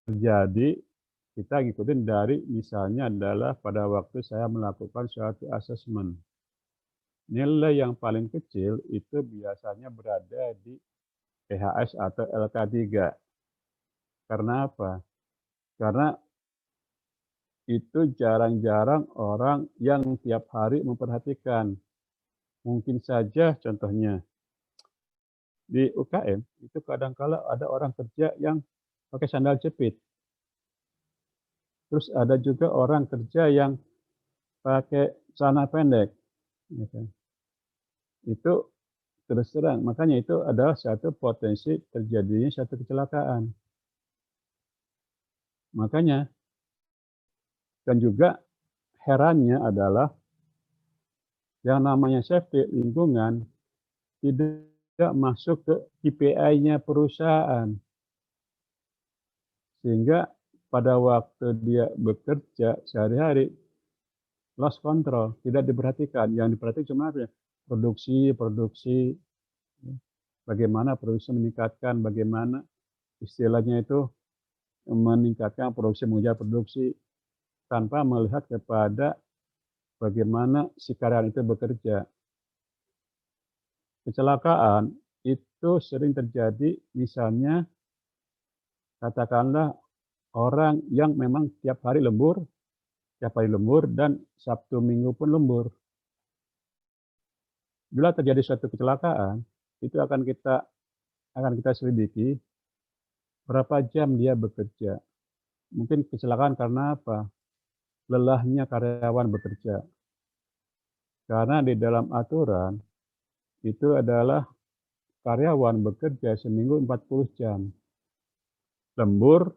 Jadi kita ngikutin dari misalnya adalah pada waktu saya melakukan suatu asesmen. Nilai yang paling kecil itu biasanya berada di PHS atau LK3. Karena apa? Karena itu jarang-jarang orang yang tiap hari memperhatikan. Mungkin saja contohnya di UKM itu kadang-kala ada orang kerja yang pakai sandal jepit. Terus ada juga orang kerja yang pakai celana pendek. Itu terus terang, makanya itu adalah satu potensi terjadinya satu kecelakaan. Makanya, dan juga herannya adalah yang namanya safety lingkungan tidak masuk ke KPI-nya perusahaan. Sehingga pada waktu dia bekerja sehari-hari, loss control, tidak diperhatikan. Yang diperhatikan cuma apa ya? Produksi, bagaimana produksi meningkatkan, bagaimana istilahnya itu meningkatkan produksi, mengejar produksi, tanpa melihat kepada bagaimana si karyawan itu bekerja. Kecelakaan itu sering terjadi, misalnya katakanlah orang yang memang tiap hari lembur dan Sabtu Minggu pun lembur. Bila terjadi suatu kecelakaan, itu akan kita selidiki berapa jam dia bekerja. Mungkin kecelakaan karena apa? Lelahnya karyawan bekerja. Karena di dalam aturan itu adalah karyawan bekerja seminggu 40 jam. Lembur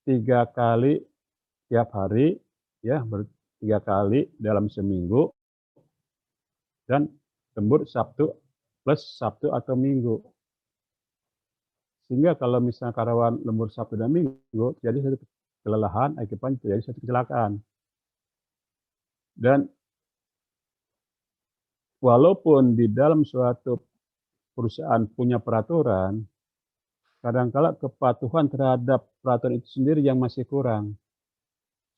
3 kali tiap hari, ya, 3 kali dalam seminggu, dan lembur Sabtu plus Sabtu atau Minggu. Sehingga kalau misalnya karyawan lembur Sabtu dan Minggu, jadi satu kelelahan, akibatnya terjadi satu kecelakaan. Dan walaupun di dalam suatu perusahaan punya peraturan, kadang-kala kepatuhan terhadap peraturan itu sendiri yang masih kurang.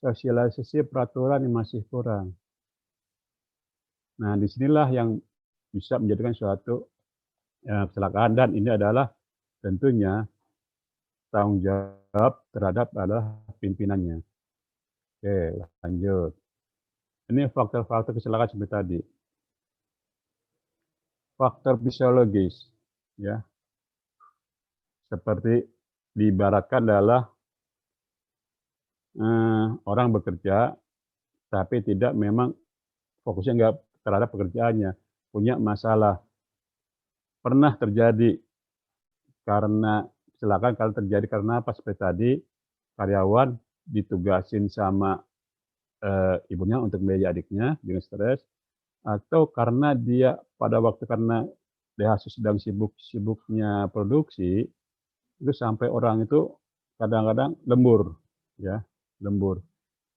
Sosialisasi peraturan yang masih kurang. Nah, disinilah yang bisa menjadikan suatu kecelakaan, dan ini adalah tentunya tanggung jawab terhadap adalah pimpinannya. Oke, lanjut. Ini faktor-faktor kecelakaan seperti tadi. Faktor fisiologis, ya, seperti diibaratkan adalah orang bekerja tapi tidak memang fokusnya nggak terhadap pekerjaannya, punya masalah. Pernah terjadi karena kecelakaan, kalau terjadi karena apa? Seperti tadi, karyawan ditugasin sama ibunya untuk membiayai adiknya dengan stres, atau karena dia pada waktu karena DHS sedang sibuk-sibuknya produksi, itu sampai orang itu kadang-kadang lembur, ya, lembur.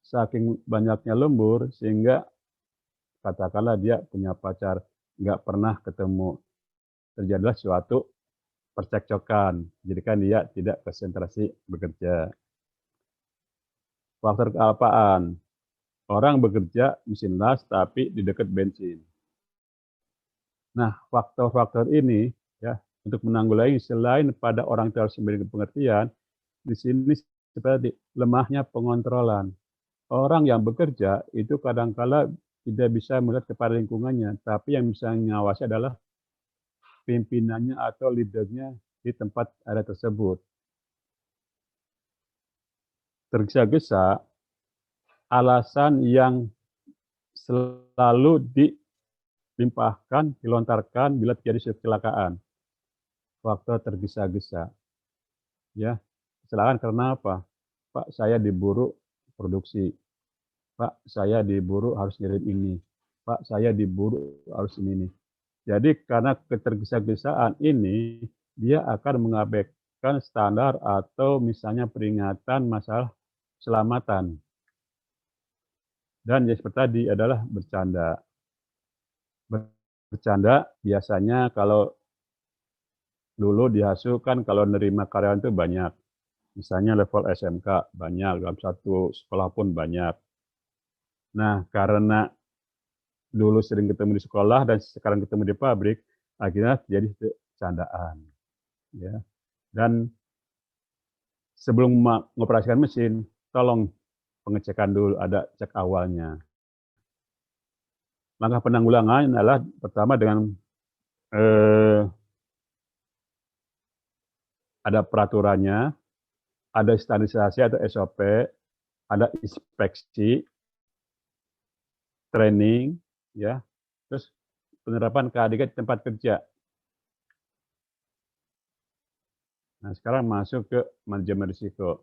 Saking banyaknya lembur sehingga katakanlah dia punya pacar, nggak pernah ketemu, terjadilah suatu percekcokan, jadikan dia tidak konsentrasi bekerja. Faktor kealpaan, orang bekerja mesin las tapi di dekat bensin. Nah, faktor-faktor ini ya untuk menanggulangi selain pada orang tua harus memberikan pengertian, di sini seperti lemahnya pengontrolan. Orang yang bekerja itu kadang-kala tidak bisa melihat kepada lingkungannya, tapi yang bisa mengawasi adalah pimpinannya atau leadernya di tempat area tersebut. Tergesa-gesa, alasan yang selalu dilimpahkan, dilontarkan bila terjadi kecelakaan. Faktor tergesa-gesa. Ya, kecelakaan karena apa? Pak, saya diburu produksi. Pak, saya diburu harus ngirim ini. Pak, saya diburu harus ini. Jadi karena ketergesa-gesaan ini, dia akan mengabaikan standar atau misalnya peringatan masalah keselamatan. Dan yang seperti tadi adalah bercanda. Bercanda biasanya kalau dulu dihasut kan kalau nerima karyawan itu banyak. Misalnya level SMK banyak, dalam satu sekolah pun banyak. Nah, karena dulu sering ketemu di sekolah dan sekarang ketemu di pabrik, akhirnya jadi candaan. Ya. Dan sebelum mengoperasikan mesin, tolong pengecekan dulu, ada cek awalnya. Langkah penanggulangan adalah pertama dengan ada peraturannya, ada standarisasi atau SOP, ada inspeksi, training, ya, terus penerapan KADK di tempat kerja. Nah, sekarang masuk ke manajemen risiko.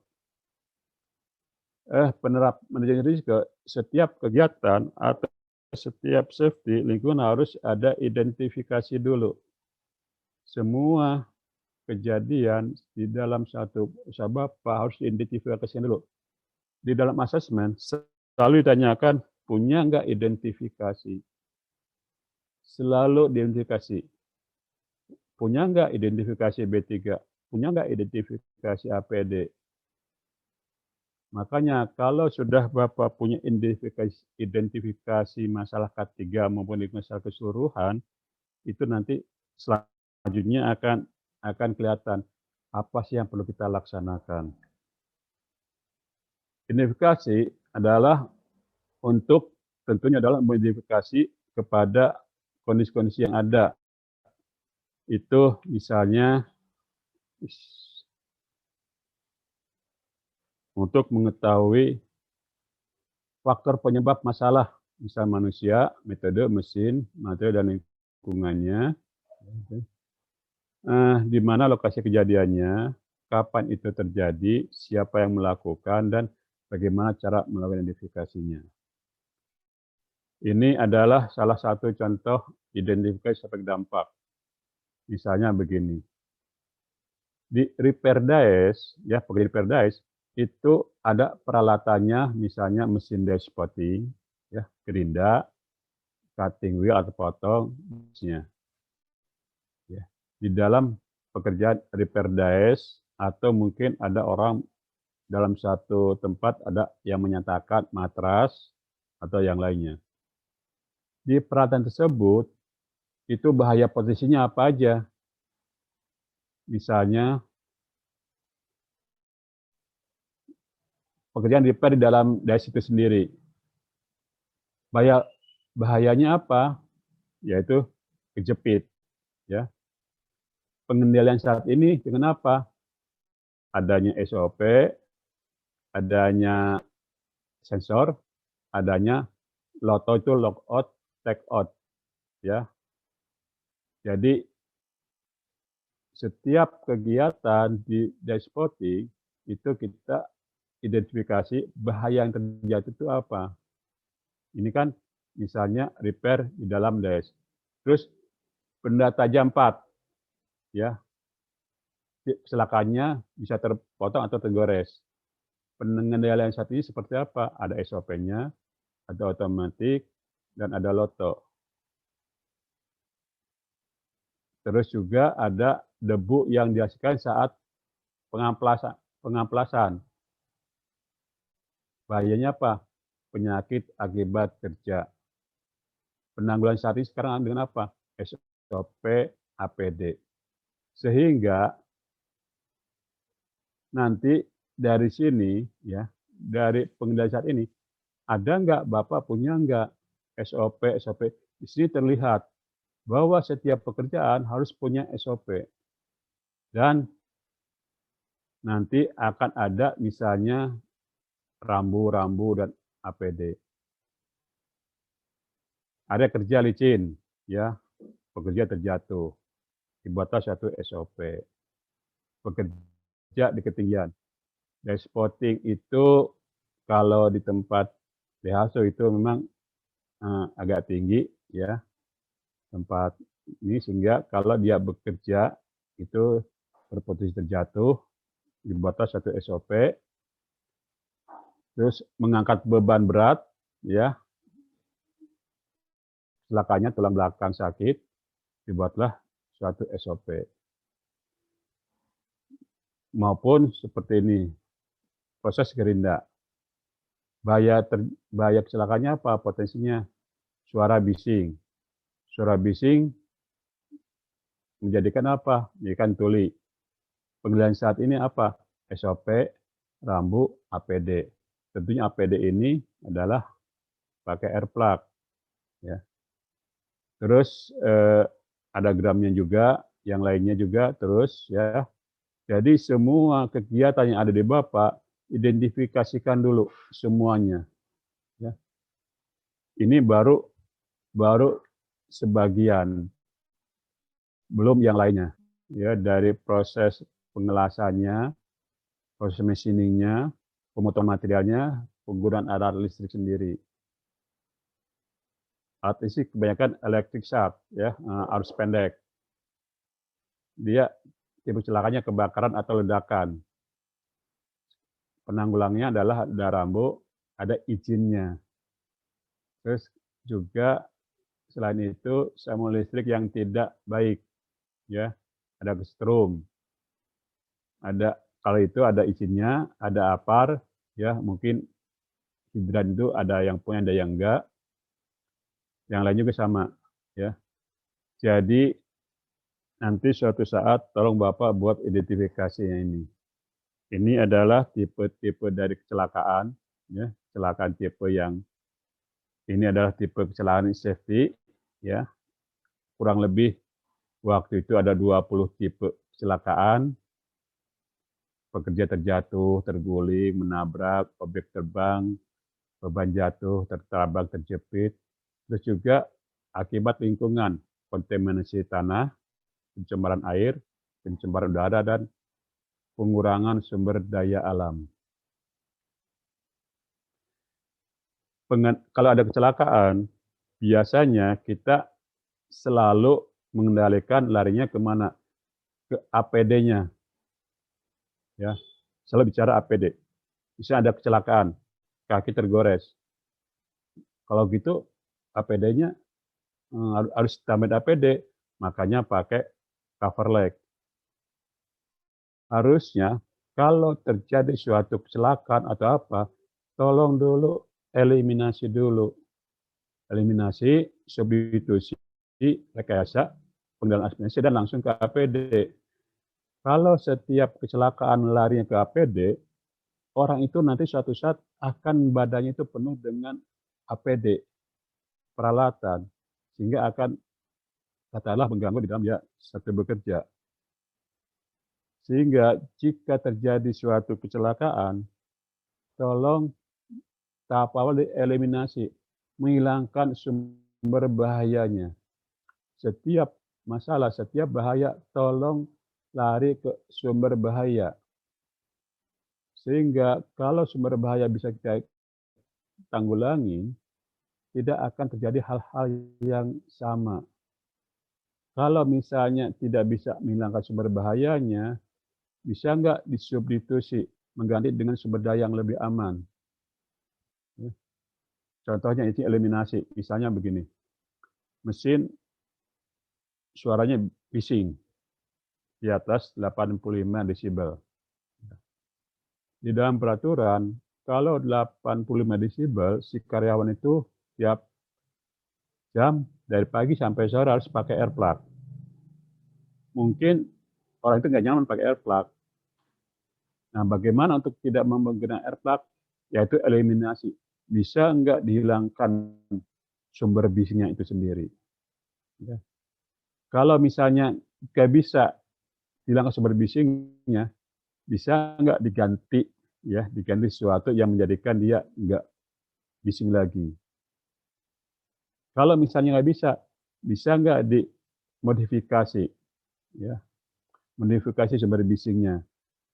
Manajemen risiko, setiap kegiatan atau setiap safety lingkungan harus ada identifikasi dulu. Semua kejadian di dalam satu usaha Bapak harus diidentifikasi dulu. Di dalam asesmen selalu ditanyakan, punya nggak identifikasi? Selalu diidentifikasi. Punya nggak identifikasi B3? Punya nggak identifikasi APD? Makanya kalau sudah Bapak punya identifikasi masalah K3 maupun masalah keseluruhan, itu nanti selanjutnya akan kelihatan apa sih yang perlu kita laksanakan. Identifikasi adalah untuk tentunya adalah mengidentifikasi kepada kondisi-kondisi yang ada. Itu misalnya untuk mengetahui faktor penyebab masalah, misal manusia, metode, mesin, materi, dan lingkungannya, di mana lokasi kejadiannya, kapan itu terjadi, siapa yang melakukan, dan bagaimana cara melakukan identifikasinya. Ini adalah salah satu contoh identifikasi efek dampak. Misalnya begini, di repair dice, ya pakai repair dice, itu ada peralatannya, misalnya mesin dice spotting, ya gerinda, cutting wheel atau potong, ya. Di dalam pekerjaan repair dice atau mungkin ada orang dalam satu tempat ada yang menyatakan matras atau yang lainnya. Di peralatan tersebut itu bahaya posisinya apa aja? Misalnya pekerjaan repair di dalam dice itu sendiri. Bahayanya apa? Yaitu kejepit, ya. Pengendalian saat ini dengan apa? Adanya SOP, adanya sensor, adanya LOTO itu lockout, take out, ya. Jadi setiap kegiatan di dice spotting itu kita identifikasi bahaya yang terjadi itu apa. Ini kan misalnya repair di dalam dice. Terus benda tajam 4, ya. Kecelakaannya bisa terpotong atau tergores. Pengendalian saat ini seperti apa? Ada SOP-nya, ada otomatik, dan ada LOTO. Terus juga ada debu yang dihasilkan saat pengamplasan. Bahayanya apa? Penyakit akibat kerja. Penanggulangan saat ini sekarang dengan apa? SOP, APD. Sehingga nanti dari sini, ya, dari pengendalian saat ini, ada nggak Bapak punya nggak SOP. Di sini terlihat bahwa setiap pekerjaan harus punya SOP. Dan nanti akan ada misalnya rambu-rambu dan APD. Ada kerja licin, ya, pekerja terjatuh, dibuatlah satu SOP. Pekerja di ketinggian. Dari spotting itu kalau di tempat DHSO itu memang agak tinggi, ya, tempat ini, sehingga kalau dia bekerja itu berpotensi terjatuh, dibuatlah satu SOP. Terus mengangkat beban berat, ya, celakanya tulang belakang sakit, dibuatlah suatu SOP. Maupun seperti ini, proses gerinda. Bahaya kecelakaannya apa? Potensinya suara bising. Suara bising menjadikan apa? Menjadikan tuli. Pengendalian saat ini apa? SOP, rambu, APD. Tentunya APD ini adalah pakai air plug. Ya. Terus ada gramnya juga, yang lainnya juga terus, ya. Jadi semua kegiatan yang ada di Bapak identifikasikan dulu semuanya. Ya. Ini baru sebagian, belum yang lainnya. Ya, dari proses pengelasannya, proses machiningnya, pemotongan materialnya, penggunaan alat listrik sendiri. Alat listrik kebanyakan electric shock, ya, arus pendek. Dia tipe celakanya kebakaran atau ledakan. Penanggulangannya adalah ada rambu, ada izinnya. Terus juga selain itu sambungan listrik yang tidak baik, ya, ada kesetrum. Ada, kalau itu ada izinnya, ada APAR, ya, mungkin hidran itu ada yang punya, ada yang enggak. Yang lain juga sama, ya. Jadi nanti suatu saat tolong Bapak buat identifikasinya ini. Ini adalah tipe-tipe dari kecelakaan, ya, kecelakaan tipe yang ini adalah tipe kecelakaan safety, ya. Kurang lebih waktu itu ada 20 tipe kecelakaan. Pekerja terjatuh, terguling, menabrak, objek terbang, beban jatuh, tertabrak, terjepit. Terus juga akibat lingkungan, kontaminasi tanah, pencemaran air, pencemaran udara, dan pengurangan sumber daya alam. Kalau ada kecelakaan, biasanya kita selalu mengendalikan larinya kemana? Ke APD-nya. Ya, selalu bicara APD. Misalnya ada kecelakaan, kaki tergores. Kalau gitu, APD-nya harus tambahin APD, makanya pakai cover leg. Harusnya kalau terjadi suatu kecelakaan atau apa, tolong dulu eliminasi dulu. Eliminasi, substitusi, rekayasa, pengendalian aspirasi, dan langsung ke APD. Kalau setiap kecelakaan larinya ke APD, orang itu nanti suatu saat akan badannya itu penuh dengan APD, peralatan, sehingga akan katakanlah mengganggu di dalam ya satu bekerja. Sehingga jika terjadi suatu kecelakaan, tolong tahap awal dieliminasi, menghilangkan sumber bahayanya. Setiap masalah, setiap bahaya, tolong lari ke sumber bahaya. Sehingga kalau sumber bahaya bisa kita tanggulangi, tidak akan terjadi hal-hal yang sama. Kalau misalnya tidak bisa menghilangkan sumber bahayanya, bisa nggak disubstitusi, mengganti dengan sumber daya yang lebih aman. Contohnya ini eliminasi, misalnya begini, mesin suaranya bising di atas 85 desibel. Di dalam peraturan, kalau 85 desibel, si karyawan itu tiap jam dari pagi sampai sore harus pakai air plug. Mungkin orang itu nggak nyaman pakai air plug. Nah, bagaimana untuk tidak menggunakan air plug? Yaitu eliminasi. Bisa nggak dihilangkan sumber bisingnya itu sendiri. Ya. Kalau misalnya nggak bisa hilangkan sumber bisingnya, bisa nggak diganti, ya, diganti sesuatu yang menjadikan dia nggak bising lagi. Kalau misalnya nggak bisa nggak dimodifikasi, ya, modifikasi sumber bisingnya.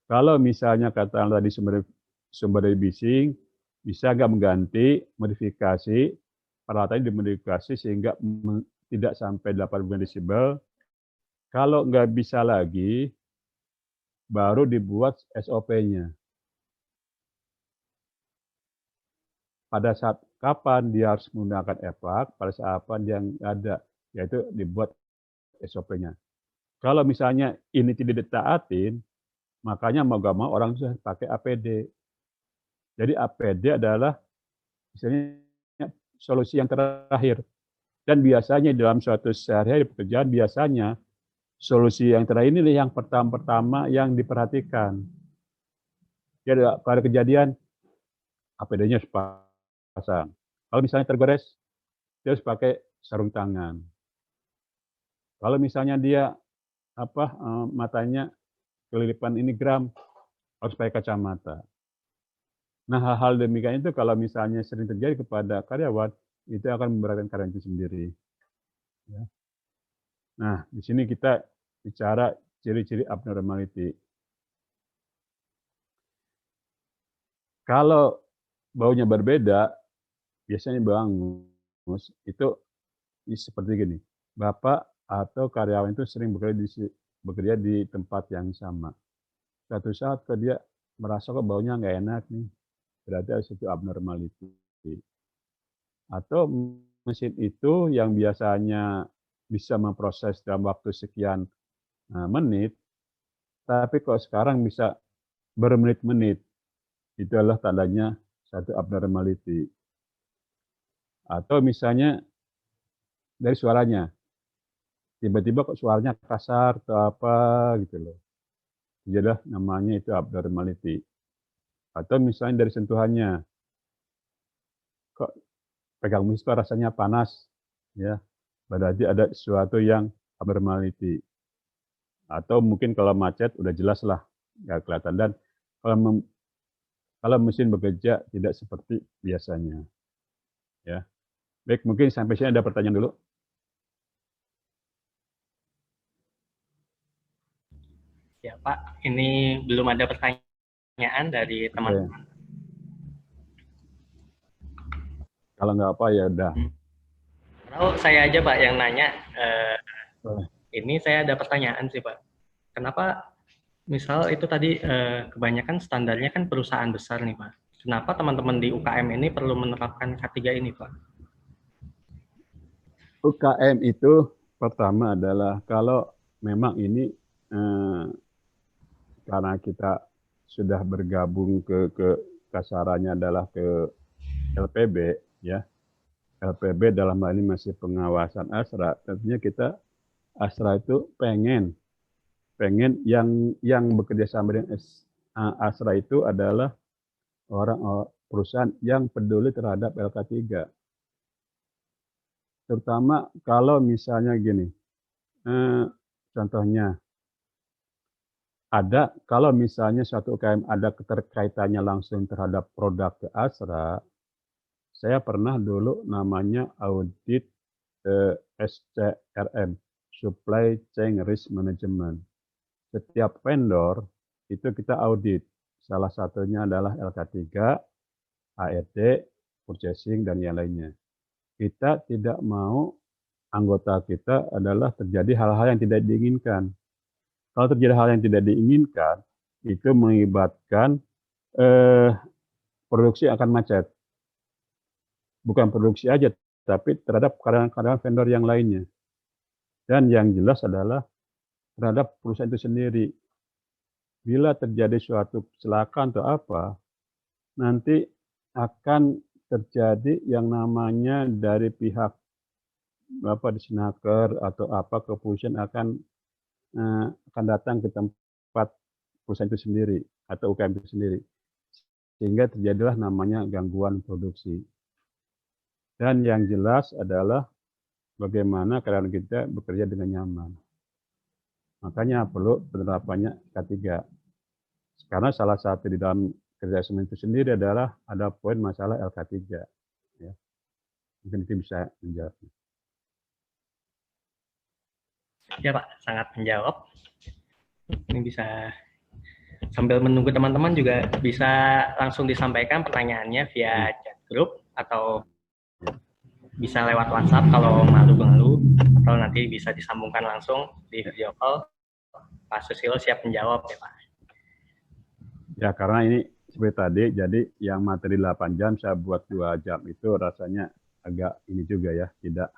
Kalau misalnya kata tadi sumber dari bising, bisa nggak mengganti, modifikasi, peralatannya dimodifikasi sehingga tidak sampai 80 desibel. Kalau nggak bisa lagi, baru dibuat SOP-nya. Pada saat kapan dia harus menggunakan EVAC, pada saat apa dia nggak ada, yaitu dibuat SOP-nya. Kalau misalnya ini tidak ditaatin, makanya mau gak mau orang sudah pakai APD. Jadi APD adalah misalnya solusi yang terakhir. Dan biasanya dalam suatu sehari-hari pekerjaan, biasanya solusi yang terakhir ini yang pertama-tama yang diperhatikan. Jadi pada kejadian, APD-nya harus pasang. Kalau misalnya tergores, dia harus pakai sarung tangan. Kalau misalnya dia matanya kelilipan ini gram, harus pakai kacamata. Nah, hal-hal demikian itu kalau misalnya sering terjadi kepada karyawan, itu akan memberatkan karyawan itu sendiri. Ya. Nah, di sini kita bicara ciri-ciri abnormality. Kalau baunya berbeda, biasanya bagus, itu seperti gini. Bapak atau karyawan itu sering bekerja di tempat yang sama. Suatu saat dia merasa kok baunya nggak enak nih, berarti ada suatu abnormality. Atau mesin itu yang biasanya bisa memproses dalam waktu sekian menit, tapi kok sekarang bisa bermenit-menit, itu adalah tandanya satu abnormality. Atau misalnya dari suaranya, tiba-tiba kok suaranya kasar atau apa gitu loh. Jadi namanya itu abnormality. Atau misalnya dari sentuhannya, kok pegang mesin rasanya panas, ya, berarti ada sesuatu yang abnormality. Atau mungkin kalau macet udah jelas lah, nggak kelihatan. Dan kalau mesin bekerja tidak seperti biasanya, ya. Baik, mungkin sampai sini ada pertanyaan dulu. Ya Pak, ini belum ada pertanyaan dari teman-teman. Kalau nggak apa ya udah. Kalau saya aja Pak yang nanya, ini saya ada pertanyaan sih Pak. Kenapa misal itu tadi kebanyakan standarnya kan perusahaan besar nih Pak. Kenapa teman-teman di UKM ini perlu menerapkan K3 ini Pak? UKM itu pertama adalah kalau memang ini karena kita sudah bergabung ke kasarannya adalah ke LPB, ya. LPB dalam hal ini masih pengawasan ASRA. Tentunya kita ASRA itu pengen yang bekerja sama dengan ASRA itu adalah perusahaan yang peduli terhadap LK3. Terutama kalau misalnya gini, contohnya kalau misalnya suatu UKM ada keterkaitannya langsung terhadap produk ke ASRA, saya pernah dulu namanya audit SCRM, Supply Chain Risk Management. Setiap vendor itu kita audit. Salah satunya adalah LK3, ARD, purchasing, dan yang lainnya. Kita tidak mau anggota kita adalah terjadi hal-hal yang tidak diinginkan. Kalau terjadi hal yang tidak diinginkan, itu mengakibatkan produksi akan macet. Bukan produksi aja, tapi terhadap karyawan-karyawan vendor yang lainnya. Dan yang jelas adalah terhadap perusahaan itu sendiri. Bila terjadi suatu kecelakaan atau apa, nanti akan terjadi yang namanya dari pihak Disnaker atau apa kepolisian akan datang ke tempat perusahaan itu sendiri atau UKM itu sendiri, sehingga terjadilah namanya gangguan produksi. Dan yang jelas adalah bagaimana karyawan kita bekerja dengan nyaman. Makanya perlu penerapannya K3. Karena salah satu di dalam kerjasama itu sendiri adalah ada poin masalah LK3. Ya. Mungkin itu bisa menjawab. Ya Pak, sangat menjawab. Ini bisa sambil menunggu teman-teman juga bisa langsung disampaikan pertanyaannya via chat group atau bisa lewat WhatsApp kalau malu-malu, atau nanti bisa disambungkan langsung di video call. Pak Susilo siap menjawab ya Pak. Ya karena ini seperti tadi, jadi yang materi 8 jam saya buat 2 jam itu rasanya agak ini juga ya, tidak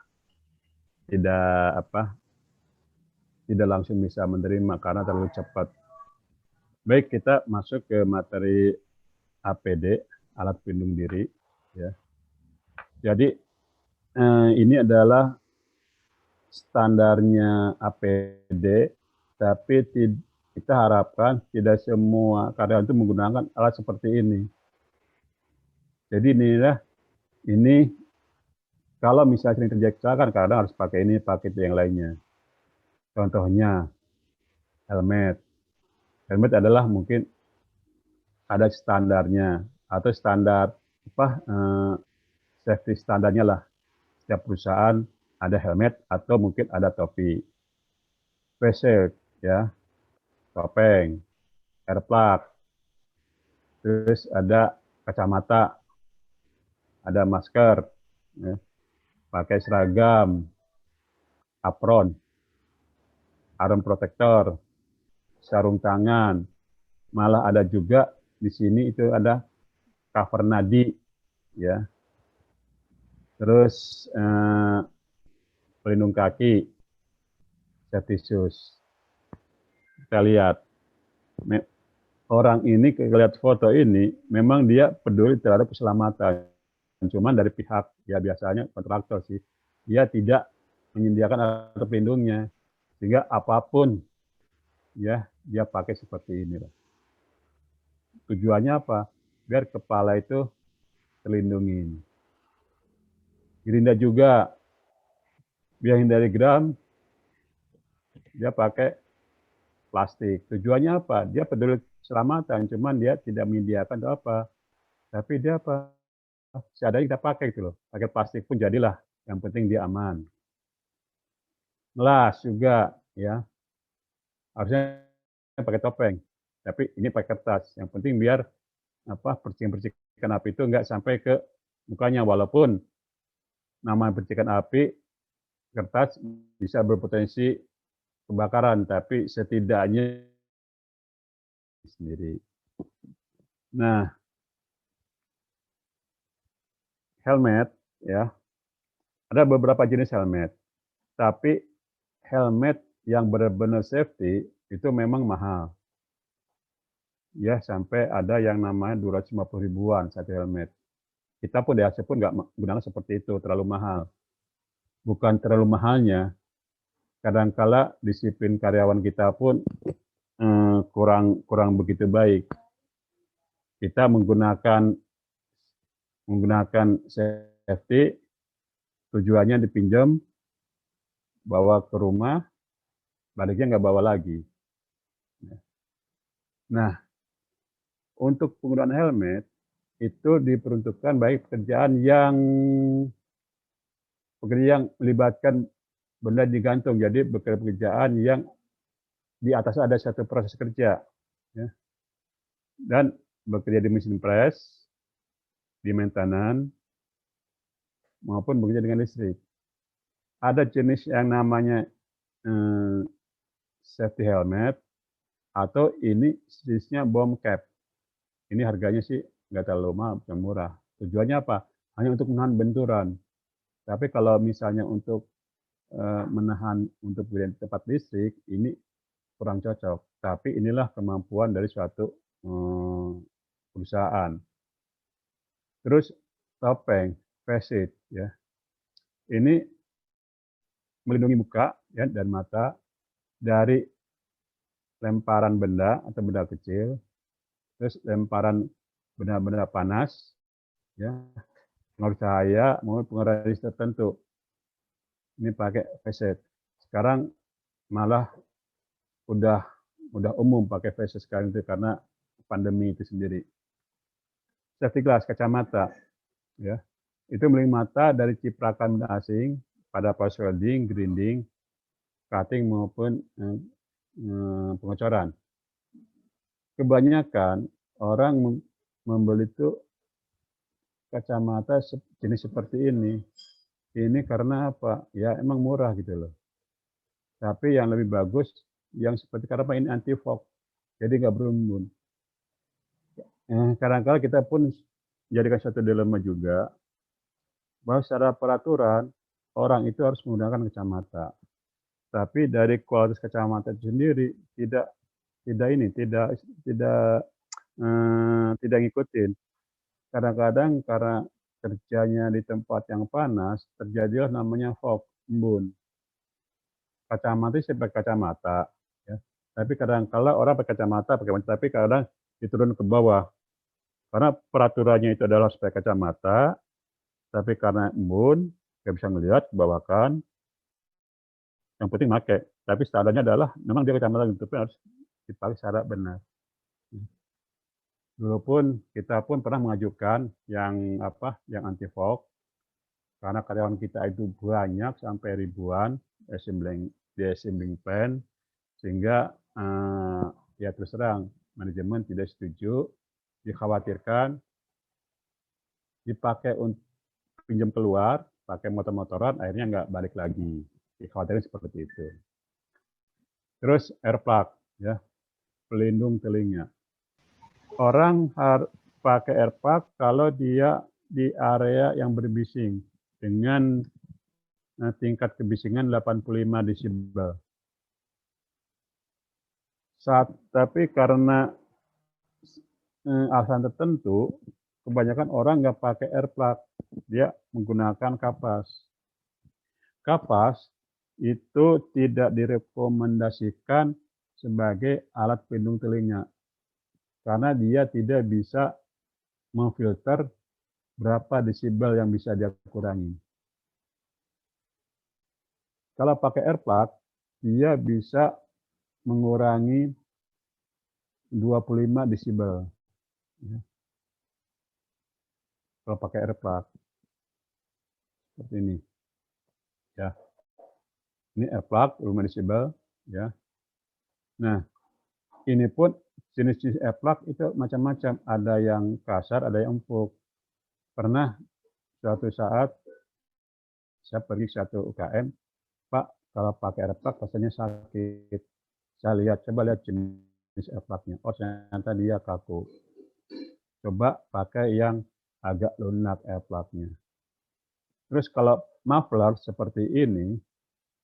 langsung bisa menerima karena terlalu cepat. Baik, kita masuk ke materi APD, alat pelindung diri. Ya. Jadi ini adalah standarnya APD, tapi kita harapkan tidak semua karyawan itu menggunakan alat seperti ini. Jadi ini kalau misalnya sering terjadi kecelakaan, kadang harus pakai ini, pakai itu yang lainnya. Contohnya helmet. Helmet adalah mungkin ada standarnya atau standar safety standarnya lah. Setiap perusahaan ada helmet atau mungkin ada topi. Face shield, ya, topeng, air plug, terus ada kacamata, ada masker, ya, pakai seragam, apron, arm protector, sarung tangan, malah ada juga di sini itu ada cover nadi, ya, terus pelindung kaki, safety shoes. Kita lihat orang ini, lihat foto ini, memang dia peduli terhadap keselamatan. Cuman dari pihak ya biasanya kontraktor sih, dia tidak menyediakan alat pelindungnya, sehingga apapun ya dia pakai seperti ini. Tujuannya apa? Biar kepala itu terlindungi. Gerinda juga biar hindari geram, dia pakai plastik. Tujuannya apa? Dia peduli keselamatan, cuman dia tidak menyediakan apa. Tapi dia apa? Seadanya kita pakai gitu loh. Pakai plastik pun jadilah. Yang penting dia aman. Gelas juga, ya. Harusnya pakai topeng. Tapi ini pakai kertas. Yang penting biar percikan-percikan api itu nggak sampai ke mukanya. Walaupun nama percikan api kertas bisa berpotensi kebakaran, tapi setidaknya sendiri. Nah, helmet ya. Ada beberapa jenis helmet. Tapi helmet yang benar-benar safety itu memang mahal. Ya, sampai ada yang namanya 250 ribuan satu helmet. Kita pun di Asia pun nggak gunakan seperti itu, terlalu mahal. Bukan terlalu mahalnya, kadangkala disiplin karyawan kita pun kurang begitu baik. Kita menggunakan safety, tujuannya dipinjam, bawa ke rumah, baliknya nggak bawa lagi. Nah, untuk penggunaan helmet itu diperuntukkan bagi pekerjaan yang melibatkan benda digantung. Jadi pekerjaan yang di atas ada satu proses kerja, ya. Dan bekerja di mesin press, di maintenance, maupun bekerja dengan listrik. Ada jenis yang namanya safety helmet, atau ini jenisnya bomb cap. Ini harganya sih nggak terlalu mahal, yang murah. Tujuannya apa? Hanya untuk menahan benturan. Tapi kalau misalnya untuk menahan untuk bekerja di tempat listrik, ini kurang cocok. Tapi inilah kemampuan dari suatu perusahaan. Terus topeng, face shield, ya. Ini melindungi muka ya, dan mata dari lemparan benda atau benda kecil, terus lemparan benda-benda panas, ya, pengaruh cahaya maupun pengaruh radiasi tertentu. Ini pakai face shield. Sekarang malah udah umum pakai face shield sekarang itu karena pandemi itu sendiri. Safety glass, kacamata, ya, itu melindungi mata dari ciprakan benda asing pada proses welding, grinding, cutting maupun pengecoran. Kebanyakan orang membeli itu kacamata jenis seperti ini. Ini karena apa? Ya emang murah gitu loh. Tapi yang lebih bagus yang seperti karena ini anti fog, jadi nggak berembun. Kadang-kadang kita pun jadikan satu dilema juga bahwa secara peraturan orang itu harus menggunakan kacamata. Tapi dari kualitas kacamata itu sendiri tidak ngikutin. Kadang-kadang karena kerjanya di tempat yang panas terjadilah namanya fog, embun. Kacamata saya pakai kacamata, ya. Tapi kadang-kala orang pakai kacamata, tapi kadang diturun ke bawah. Karena peraturannya itu adalah supaya kacamata, tapi karena embun, nggak bisa melihat ke bawah kan. Yang penting pakai. Tapi standarnya adalah memang dia kacamata, tapi harus dipakai secara benar. Dulu pun kita pun pernah mengajukan yang anti fog, karena karyawan kita itu banyak sampai ribuan assembling plan, sehingga ya terus terang manajemen tidak setuju, dikhawatirkan dipakai untuk pinjam keluar, pakai motor-motoran, akhirnya nggak balik lagi. Dikhawatirkan seperti itu. Terus air plug, ya, pelindung telinga. Orang harus pakai air plug kalau dia di area yang berbising dengan tingkat kebisingan 85 desibel. Tapi karena alasan tertentu, kebanyakan orang nggak pakai air plug, dia menggunakan kapas. Kapas itu tidak direkomendasikan sebagai alat pelindung telinga, karena dia tidak bisa memfilter berapa desibel yang bisa dia kurangi. Kalau pakai air plug, dia bisa mengurangi 25 desibel. Ya. Kalau pakai air plug. Seperti ini. Ya. Ini air plug, 25 desibel. Ya. Nah, ini pun jenis-jenis air plug itu macam-macam. Ada yang kasar, ada yang empuk. Pernah suatu saat saya pergi ke satu UKM, Pak, kalau pakai air plug rasanya sakit. Saya coba lihat jenis air plug-nya. Oh, ternyata dia kaku. Coba pakai yang agak lunak air plug-nya. Terus kalau muffler seperti ini,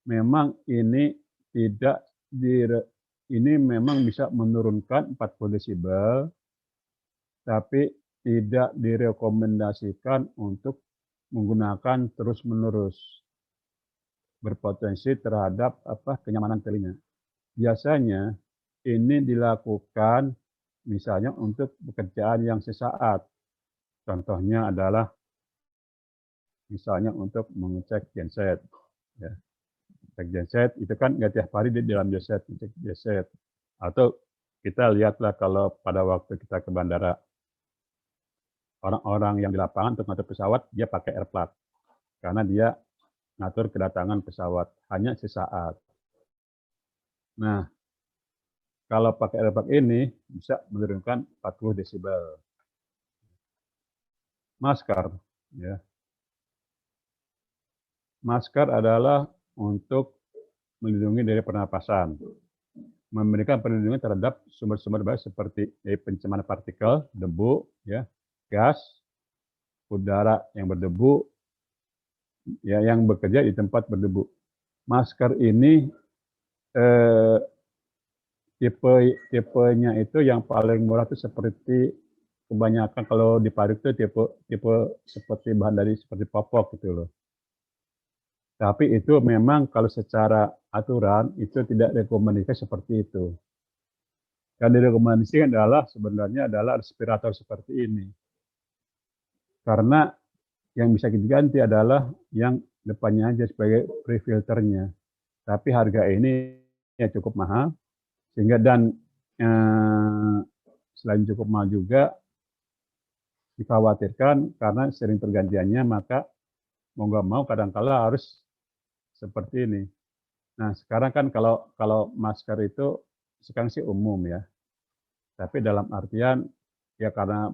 memang ini ini memang bisa menurunkan 40 desibel, tapi tidak direkomendasikan untuk menggunakan terus-menerus, berpotensi terhadap kenyamanan telinga. Biasanya ini dilakukan misalnya untuk pekerjaan yang sesaat. Contohnya adalah misalnya untuk mengecek genset. Ya. Cek genset itu kan nggak tiap hari di dalam genset, cek genset. Atau kita lihatlah kalau pada waktu kita ke bandara, orang-orang yang di lapangan untuk ngatur pesawat, dia pakai air plug. Karena dia ngatur kedatangan pesawat, hanya sesaat. Nah, kalau pakai air plug ini bisa menurunkan 40 desibel. Masker, ya. Masker adalah untuk melindungi dari pernapasan, memberikan perlindungan terhadap sumber-sumber bahaya seperti pencemaran partikel, debu, ya, gas, udara yang berdebu, ya, yang bekerja di tempat berdebu. Masker ini tipenya itu yang paling murah itu seperti kebanyakan kalau di pabrik itu tipe seperti bahan dari seperti popok gitu loh. Tapi itu memang kalau secara aturan itu tidak rekomendasikan seperti itu. Yang direkomendasikan sebenarnya adalah respirator seperti ini. Karena yang bisa kita ganti adalah yang depannya aja sebagai pre-filternya. Tapi harga ini ya cukup mahal, sehingga dan selain cukup mahal juga dikhawatirkan karena sering pergantiannya, maka mau nggak mau kadang-kala harus seperti ini. Nah sekarang kan kalau masker itu sekarang sih umum ya, tapi dalam artian ya karena